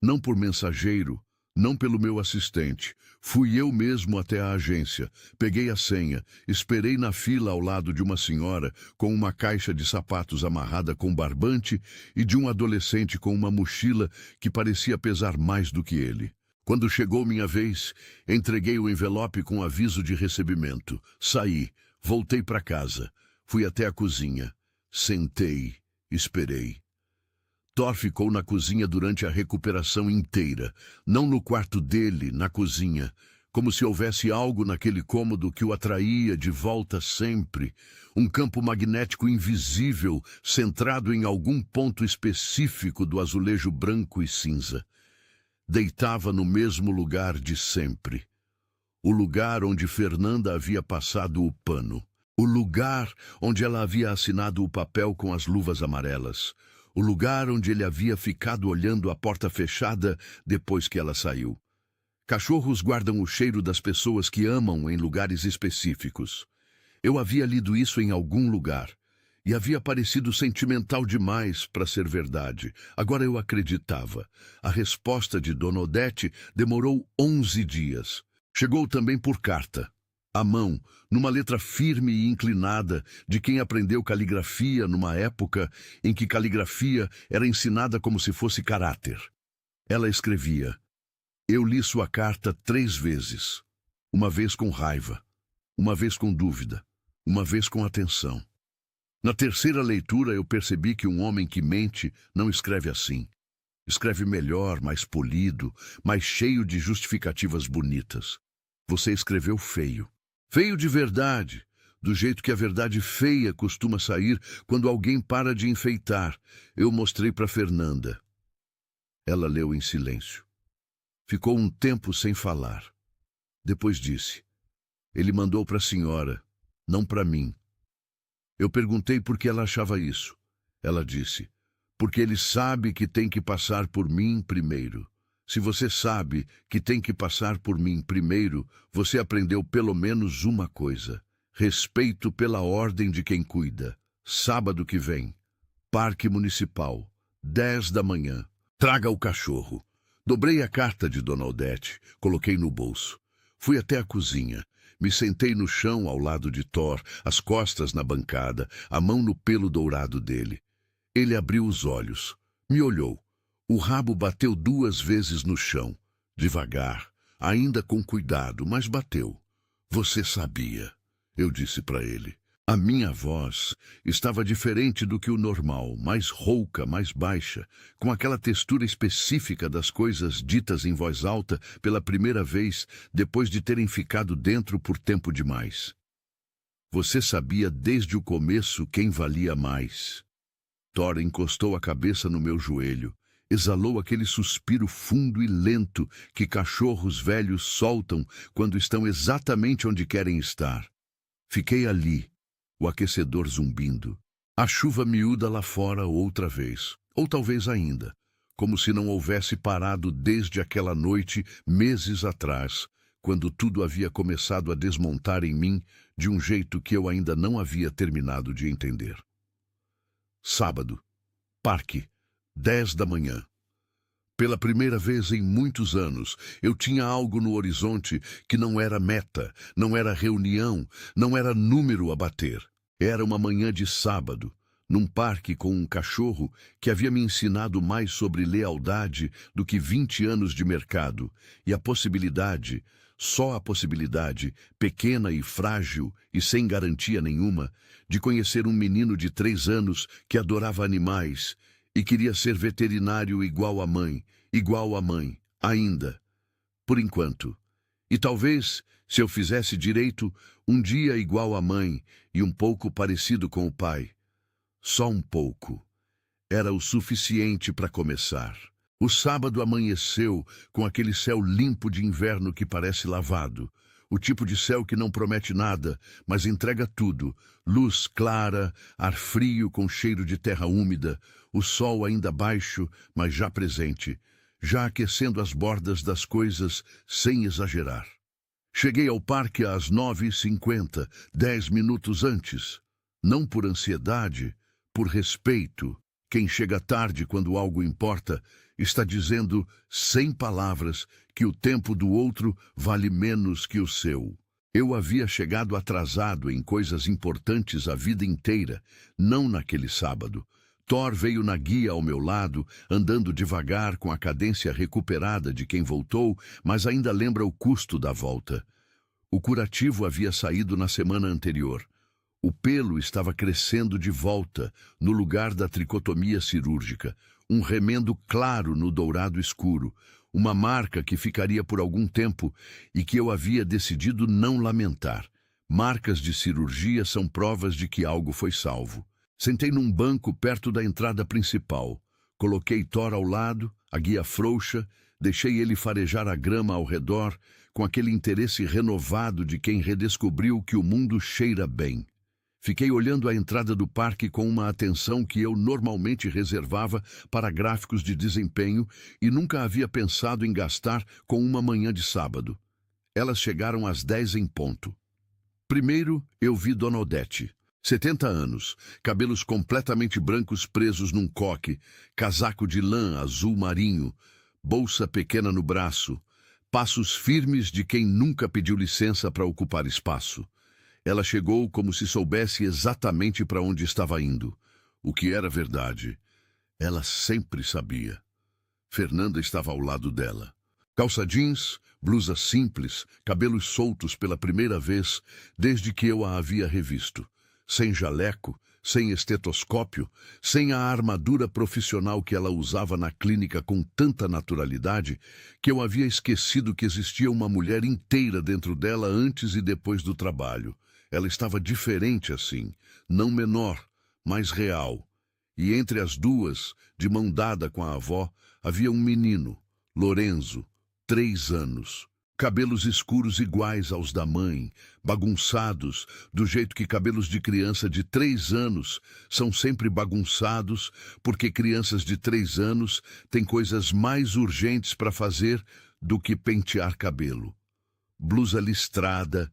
Não por mensageiro, não pelo meu assistente. Fui eu mesmo até a agência. Peguei a senha, esperei na fila ao lado de uma senhora com uma caixa de sapatos amarrada com barbante e de um adolescente com uma mochila que parecia pesar mais do que ele. Quando chegou minha vez, entreguei o envelope com aviso de recebimento. Saí, voltei para casa. Fui até a cozinha. Sentei, esperei. Thor ficou na cozinha durante a recuperação inteira, não no quarto dele, na cozinha, como se houvesse algo naquele cômodo que o atraía de volta sempre, um campo magnético invisível centrado em algum ponto específico do azulejo branco e cinza. Deitava no mesmo lugar de sempre, o lugar onde Fernanda havia passado o pano, o lugar onde ela havia assinado o papel com as luvas amarelas, o lugar onde ele havia ficado olhando a porta fechada depois que ela saiu. Cachorros guardam o cheiro das pessoas que amam em lugares específicos. Eu havia lido isso em algum lugar e havia parecido sentimental demais para ser verdade. Agora eu acreditava. A resposta de Dona Odete demorou 11 dias. Chegou também por carta, à mão, numa letra firme e inclinada de quem aprendeu caligrafia numa época em que caligrafia era ensinada como se fosse caráter. Ela escrevia: eu li sua carta 3 vezes. Uma vez com raiva, uma vez com dúvida, uma vez com atenção. Na terceira leitura eu percebi que um homem que mente não escreve assim. Escreve melhor, mais polido, mais cheio de justificativas bonitas. Você escreveu feio. Feio de verdade, do jeito que a verdade feia costuma sair quando alguém para de enfeitar. Eu mostrei para Fernanda. Ela leu em silêncio. Ficou um tempo sem falar. Depois disse: ele mandou para a senhora, não para mim. Eu perguntei por que ela achava isso. Ela disse: porque ele sabe que tem que passar por mim primeiro. Se você sabe que tem que passar por mim primeiro, você aprendeu pelo menos uma coisa: respeito pela ordem de quem cuida. Sábado que vem, Parque Municipal, 10 da manhã. Traga o cachorro. Dobrei a carta de Dona Odete, coloquei no bolso. Fui até a cozinha. Me sentei no chão ao lado de Thor, as costas na bancada, a mão no pelo dourado dele. Ele abriu os olhos, me olhou. O rabo bateu 2 vezes no chão, devagar, ainda com cuidado, mas bateu. Você sabia, eu disse para ele. A minha voz estava diferente do que o normal, mais rouca, mais baixa, com aquela textura específica das coisas ditas em voz alta pela primeira vez depois de terem ficado dentro por tempo demais. Você sabia desde o começo quem valia mais. Thor encostou a cabeça no meu joelho, exalou aquele suspiro fundo e lento que cachorros velhos soltam quando estão exatamente onde querem estar. Fiquei ali, o aquecedor zumbindo, a chuva miúda lá fora outra vez, ou talvez ainda, como se não houvesse parado desde aquela noite, meses atrás, quando tudo havia começado a desmontar em mim de um jeito que eu ainda não havia terminado de entender. Sábado, parque, 10 da manhã. Pela primeira vez em muitos anos, eu tinha algo no horizonte que não era meta, não era reunião, não era número a bater. Era uma manhã de sábado, num parque com um cachorro que havia me ensinado mais sobre lealdade do que 20 anos de mercado, e a possibilidade, só a possibilidade, pequena e frágil e sem garantia nenhuma, de conhecer um menino de 3 anos que adorava animais e queria ser veterinário igual à mãe, ainda, por enquanto. E talvez, se eu fizesse direito, um dia igual à mãe e um pouco parecido com o pai. Só um pouco. Era o suficiente para começar. O sábado amanheceu com aquele céu limpo de inverno que parece lavado. O tipo de céu que não promete nada, mas entrega tudo. Luz clara, ar frio com cheiro de terra úmida, o sol ainda baixo, mas já presente, já aquecendo as bordas das coisas sem exagerar. Cheguei ao parque às 9h50, 10 minutos antes. Não por ansiedade, por respeito. Quem chega tarde quando algo importa está dizendo, sem palavras, que o tempo do outro vale menos que o seu. Eu havia chegado atrasado em coisas importantes a vida inteira, não naquele sábado. Thor veio na guia ao meu lado, andando devagar com a cadência recuperada de quem voltou, mas ainda lembra o custo da volta. O curativo havia saído na semana anterior. O pelo estava crescendo de volta, no lugar da tricotomia cirúrgica, um remendo claro no dourado escuro, uma marca que ficaria por algum tempo e que eu havia decidido não lamentar. Marcas de cirurgia são provas de que algo foi salvo. Sentei num banco perto da entrada principal. Coloquei Thor ao lado, a guia frouxa, deixei ele farejar a grama ao redor, com aquele interesse renovado de quem redescobriu que o mundo cheira bem. Fiquei olhando a entrada do parque com uma atenção que eu normalmente reservava para gráficos de desempenho e nunca havia pensado em gastar com uma manhã de sábado. Elas chegaram às 10 em ponto. Primeiro, eu vi Dona Odete. 70 anos, cabelos completamente brancos presos num coque, casaco de lã azul marinho, bolsa pequena no braço, passos firmes de quem nunca pediu licença para ocupar espaço. Ela chegou como se soubesse exatamente para onde estava indo. O que era verdade. Ela sempre sabia. Fernanda estava ao lado dela. Calça jeans, blusa simples, cabelos soltos pela primeira vez desde que eu a havia revisto. Sem jaleco, sem estetoscópio, sem a armadura profissional que ela usava na clínica com tanta naturalidade que eu havia esquecido que existia uma mulher inteira dentro dela antes e depois do trabalho. Ela estava diferente assim, não menor, mas real. E entre as duas, de mão dada com a avó, havia um menino, Lorenzo, 3 anos. Cabelos escuros iguais aos da mãe, bagunçados, do jeito que cabelos de criança de 3 anos são sempre bagunçados, porque crianças de 3 anos têm coisas mais urgentes para fazer do que pentear cabelo. Blusa listrada,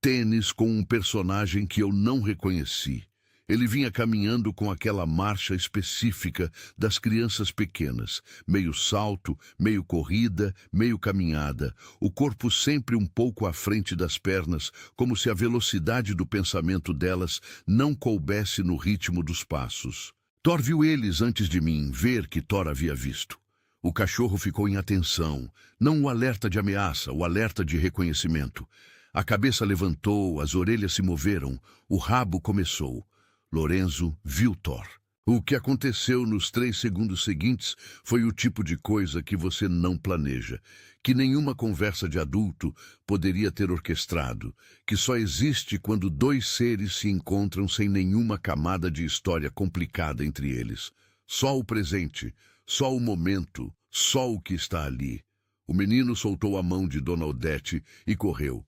tênis com um personagem que eu não reconheci. Ele vinha caminhando com aquela marcha específica das crianças pequenas, meio salto, meio corrida, meio caminhada, o corpo sempre um pouco à frente das pernas, como se a velocidade do pensamento delas não coubesse no ritmo dos passos. Thor viu eles antes de mim, ver que Thor havia visto. O cachorro ficou em atenção, não o alerta de ameaça, o alerta de reconhecimento. A cabeça levantou, as orelhas se moveram, o rabo começou. Lorenzo viu Thor. O que aconteceu nos 3 segundos seguintes foi o tipo de coisa que você não planeja, que nenhuma conversa de adulto poderia ter orquestrado, que só existe quando 2 seres se encontram sem nenhuma camada de história complicada entre eles. Só o presente, só o momento, só o que está ali. O menino soltou a mão de Dona Odete e correu.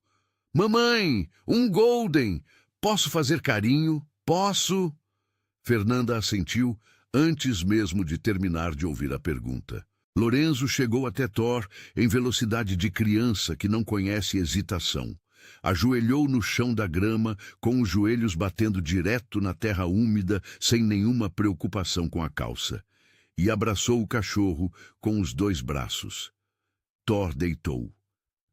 Mamãe, um golden! Posso fazer carinho? Posso? Fernanda assentiu antes mesmo de terminar de ouvir a pergunta. Lorenzo chegou até Thor em velocidade de criança que não conhece hesitação. Ajoelhou no chão da grama, com os joelhos batendo direto na terra úmida, sem nenhuma preocupação com a calça. E abraçou o cachorro com os 2 braços. Thor deitou.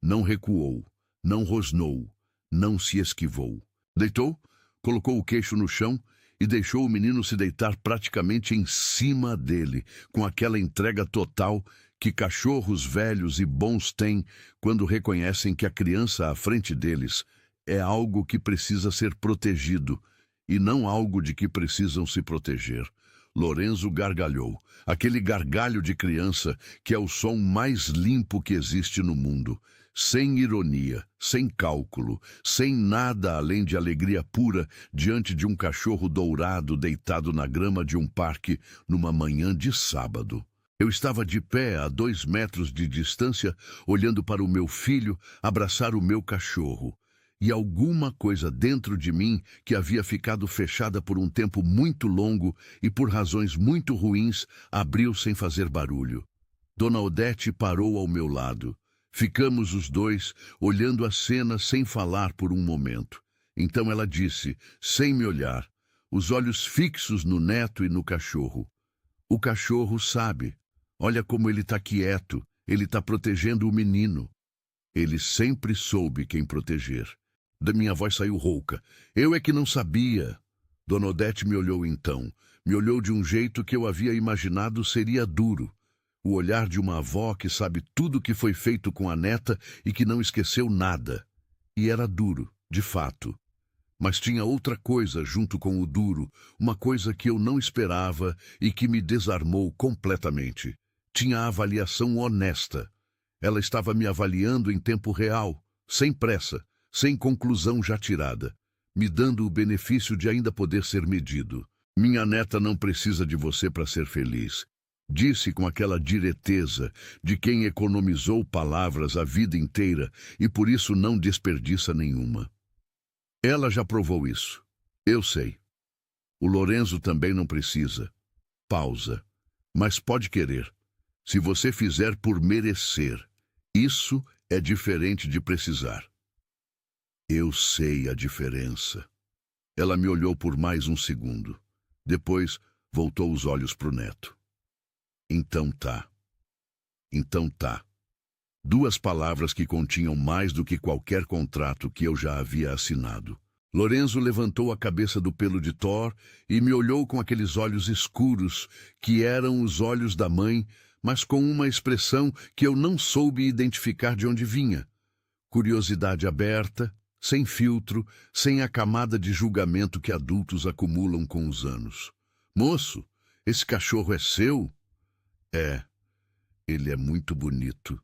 Não recuou, não rosnou, não se esquivou. Deitou? Colocou o queixo no chão e deixou o menino se deitar praticamente em cima dele, com aquela entrega total que cachorros velhos e bons têm quando reconhecem que a criança à frente deles é algo que precisa ser protegido e não algo de que precisam se proteger. Lorenzo gargalhou, aquele gargalho de criança que é o som mais limpo que existe no mundo. Sem ironia, sem cálculo, sem nada além de alegria pura diante de um cachorro dourado deitado na grama de um parque numa manhã de sábado. Eu estava de pé a 2 metros de distância, olhando para o meu filho abraçar o meu cachorro. E alguma coisa dentro de mim, que havia ficado fechada por um tempo muito longo e por razões muito ruins, abriu sem fazer barulho. Dona Odete parou ao meu lado. Ficamos os 2 olhando a cena sem falar por um momento. Então ela disse, sem me olhar, os olhos fixos no neto e no cachorro. O cachorro sabe. Olha como ele está quieto. Ele está protegendo o menino. Ele sempre soube quem proteger. Da minha voz saiu rouca. Eu é que não sabia. Dona Odete me olhou então. Me olhou de um jeito que eu havia imaginado seria duro. O olhar de uma avó que sabe tudo o que foi feito com a neta e que não esqueceu nada. E era duro, de fato. Mas tinha outra coisa junto com o duro, uma coisa que eu não esperava e que me desarmou completamente. Tinha a avaliação honesta. Ela estava me avaliando em tempo real, sem pressa, sem conclusão já tirada, me dando o benefício de ainda poder ser medido. Minha neta não precisa de você para ser feliz. Disse com aquela direteza de quem economizou palavras a vida inteira e por isso não desperdiça nenhuma. Ela já provou isso. Eu sei. O Lorenzo também não precisa. Pausa. Mas pode querer. Se você fizer por merecer. Isso é diferente de precisar. Eu sei a diferença. Ela me olhou por mais um segundo. Depois, voltou os olhos para o neto. Então tá. Então tá. Duas palavras que continham mais do que qualquer contrato que eu já havia assinado. Lorenzo levantou a cabeça do pelo de Thor e me olhou com aqueles olhos escuros, que eram os olhos da mãe, mas com uma expressão que eu não soube identificar de onde vinha. Curiosidade aberta, sem filtro, sem a camada de julgamento que adultos acumulam com os anos. Moço, esse cachorro é seu? É, ele é muito bonito.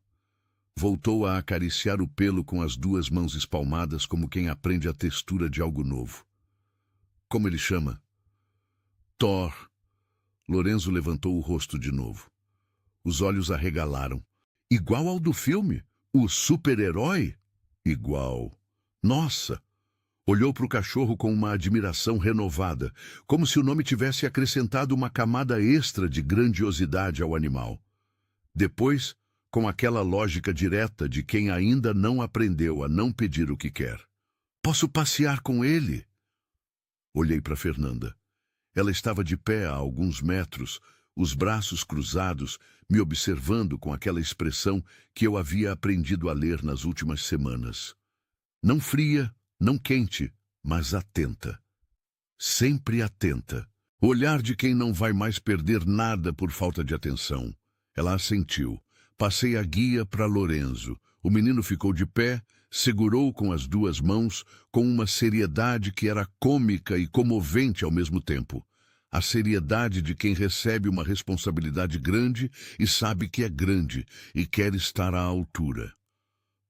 Voltou a acariciar o pelo com as duas mãos espalmadas como quem aprende a textura de algo novo. Como ele chama? Thor. Lorenzo levantou o rosto de novo. Os olhos arregalaram. Igual ao do filme? O super-herói? Igual. Nossa! Olhou para o cachorro com uma admiração renovada, como se o nome tivesse acrescentado uma camada extra de grandiosidade ao animal. Depois, com aquela lógica direta de quem ainda não aprendeu a não pedir o que quer. Posso passear com ele? Olhei para Fernanda. Ela estava de pé a alguns metros, os braços cruzados, me observando com aquela expressão que eu havia aprendido a ler nas últimas semanas. Não fria, não quente, mas atenta. Sempre atenta. O olhar de quem não vai mais perder nada por falta de atenção. Ela assentiu. Passei a guia para Lorenzo. O menino ficou de pé, segurou com as duas mãos, com uma seriedade que era cômica e comovente ao mesmo tempo. A seriedade de quem recebe uma responsabilidade grande e sabe que é grande e quer estar à altura.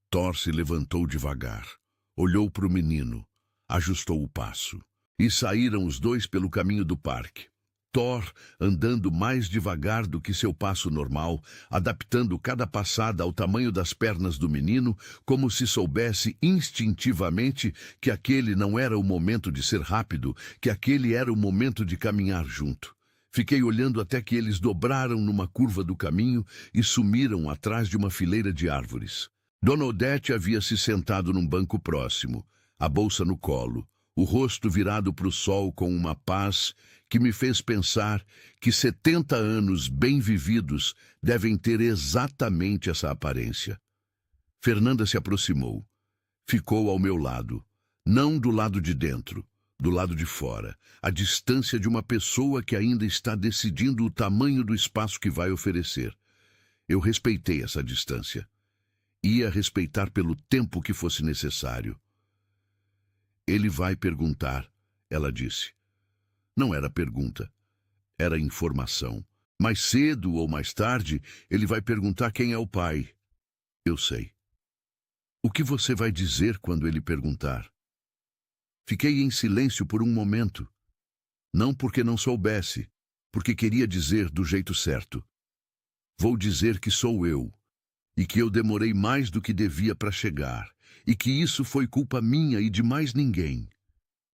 Thor se levantou devagar, olhou para o menino, ajustou o passo. E saíram os dois pelo caminho do parque. Thor andando mais devagar do que seu passo normal, adaptando cada passada ao tamanho das pernas do menino, como se soubesse instintivamente que aquele não era o momento de ser rápido, que aquele era o momento de caminhar junto. Fiquei olhando até que eles dobraram numa curva do caminho e sumiram atrás de uma fileira de árvores. Dona Odete havia se sentado num banco próximo, a bolsa no colo, o rosto virado para o sol com uma paz que me fez pensar que 70 anos bem vividos devem ter exatamente essa aparência. Fernanda se aproximou. Ficou ao meu lado, não do lado de dentro, do lado de fora, à distância de uma pessoa que ainda está decidindo o tamanho do espaço que vai oferecer. Eu respeitei essa distância. Ia respeitar pelo tempo que fosse necessário. Ele vai perguntar, ela disse. Não era pergunta, era informação. Mais cedo ou mais tarde, ele vai perguntar quem é o pai. Eu sei. O que você vai dizer quando ele perguntar? Fiquei em silêncio por um momento. Não porque não soubesse, porque queria dizer do jeito certo. Vou dizer que sou eu, e que eu demorei mais do que devia para chegar, e que isso foi culpa minha e de mais ninguém.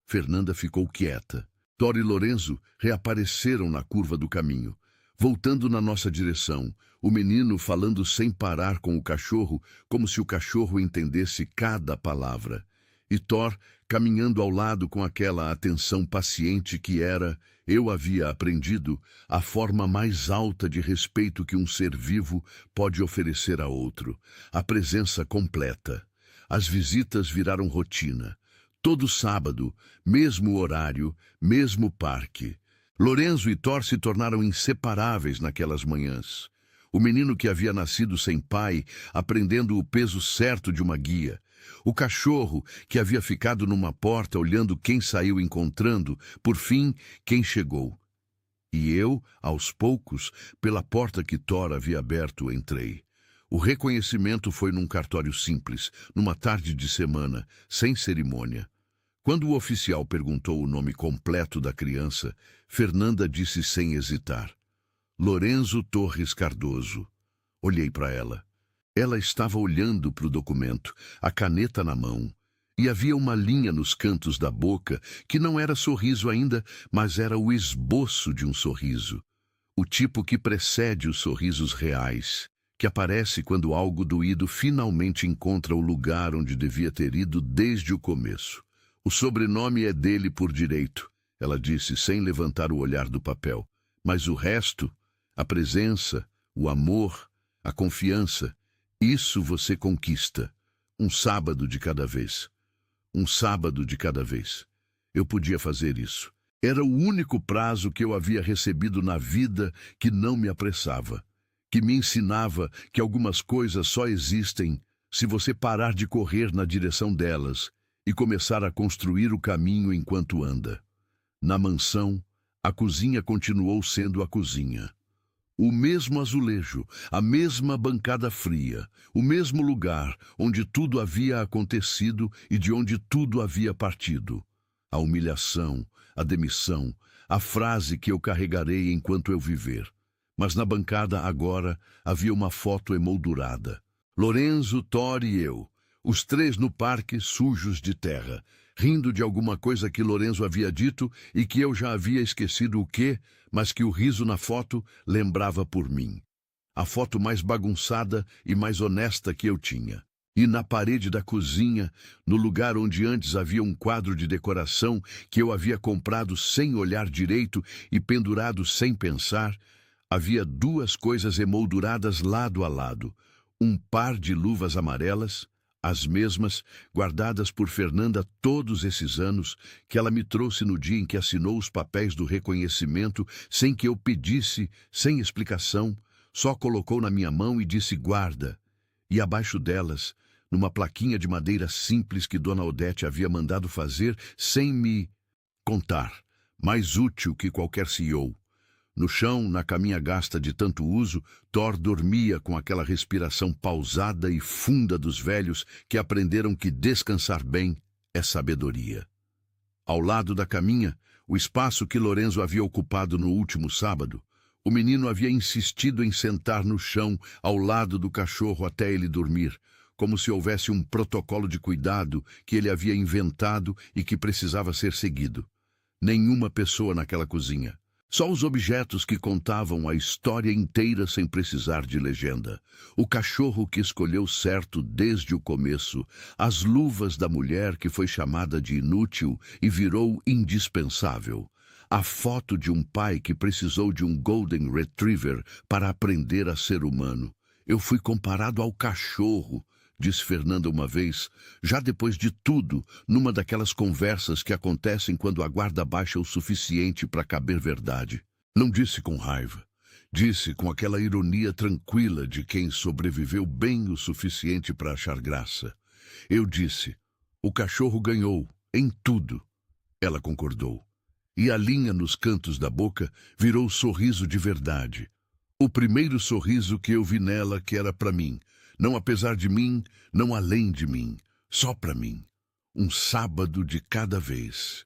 Fernanda ficou quieta. Thor e Lorenzo reapareceram na curva do caminho, voltando na nossa direção, o menino falando sem parar com o cachorro, como se o cachorro entendesse cada palavra. E Thor caminhando ao lado com aquela atenção paciente que era, eu havia aprendido, a forma mais alta de respeito que um ser vivo pode oferecer a outro, a presença completa. As visitas viraram rotina. Todo sábado, mesmo horário, mesmo parque. Lorenzo e Thor se tornaram inseparáveis naquelas manhãs. O menino que havia nascido sem pai, aprendendo o peso certo de uma guia. O cachorro que havia ficado numa porta olhando quem saiu encontrando, por fim, quem chegou. E eu, aos poucos, pela porta que Thor havia aberto, entrei. O reconhecimento foi num cartório simples, numa tarde de semana, sem cerimônia. Quando o oficial perguntou o nome completo da criança, Fernanda disse sem hesitar: Lorenzo Torres Cardoso. Olhei para ela. Ela estava olhando para o documento, a caneta na mão, e havia uma linha nos cantos da boca que não era sorriso ainda, mas era o esboço de um sorriso. O tipo que precede os sorrisos reais, que aparece quando algo doído finalmente encontra o lugar onde devia ter ido desde o começo. O sobrenome é dele por direito, ela disse sem levantar o olhar do papel. Mas o resto, a presença, o amor, a confiança, isso você conquista. Um sábado de cada vez. Um sábado de cada vez. Eu podia fazer isso. Era o único prazo que eu havia recebido na vida que não me apressava, que me ensinava que algumas coisas só existem se você parar de correr na direção delas e começar a construir o caminho enquanto anda. Na mansão, a cozinha continuou sendo a cozinha. O mesmo azulejo, a mesma bancada fria, o mesmo lugar onde tudo havia acontecido e de onde tudo havia partido. A humilhação, a demissão, a frase que eu carregarei enquanto eu viver. Mas na bancada agora havia uma foto emoldurada. Lorenzo, Thor e eu, os três no parque sujos de terra, rindo de alguma coisa que Lorenzo havia dito e que eu já havia esquecido o quê, mas que o riso na foto lembrava por mim. A foto mais bagunçada e mais honesta que eu tinha. E na parede da cozinha, no lugar onde antes havia um quadro de decoração que eu havia comprado sem olhar direito e pendurado sem pensar, havia duas coisas emolduradas lado a lado. Um par de luvas amarelas, as mesmas, guardadas por Fernanda todos esses anos, que ela me trouxe no dia em que assinou os papéis do reconhecimento, sem que eu pedisse, sem explicação, só colocou na minha mão e disse guarda. E abaixo delas, numa plaquinha de madeira simples que Dona Odete havia mandado fazer sem me contar, mais útil que qualquer CEO. No chão, na caminha gasta de tanto uso, Thor dormia com aquela respiração pausada e funda dos velhos que aprenderam que descansar bem é sabedoria. Ao lado da caminha, o espaço que Lorenzo havia ocupado no último sábado, o menino havia insistido em sentar no chão ao lado do cachorro até ele dormir, como se houvesse um protocolo de cuidado que ele havia inventado e que precisava ser seguido. Nenhuma pessoa naquela cozinha. Só os objetos que contavam a história inteira sem precisar de legenda. O cachorro que escolheu certo desde o começo. As luvas da mulher que foi chamada de inútil e virou indispensável. A foto de um pai que precisou de um Golden Retriever para aprender a ser humano. Eu fui comparado ao cachorro, disse Fernanda uma vez, já depois de tudo, numa daquelas conversas que acontecem quando a guarda baixa o suficiente para caber verdade. Não disse com raiva. Disse com aquela ironia tranquila de quem sobreviveu bem o suficiente para achar graça. Eu disse, o cachorro ganhou, em tudo. Ela concordou. E a linha nos cantos da boca virou sorriso de verdade. O primeiro sorriso que eu vi nela que era para mim. Não apesar de mim, não além de mim, só para mim. Um sábado de cada vez.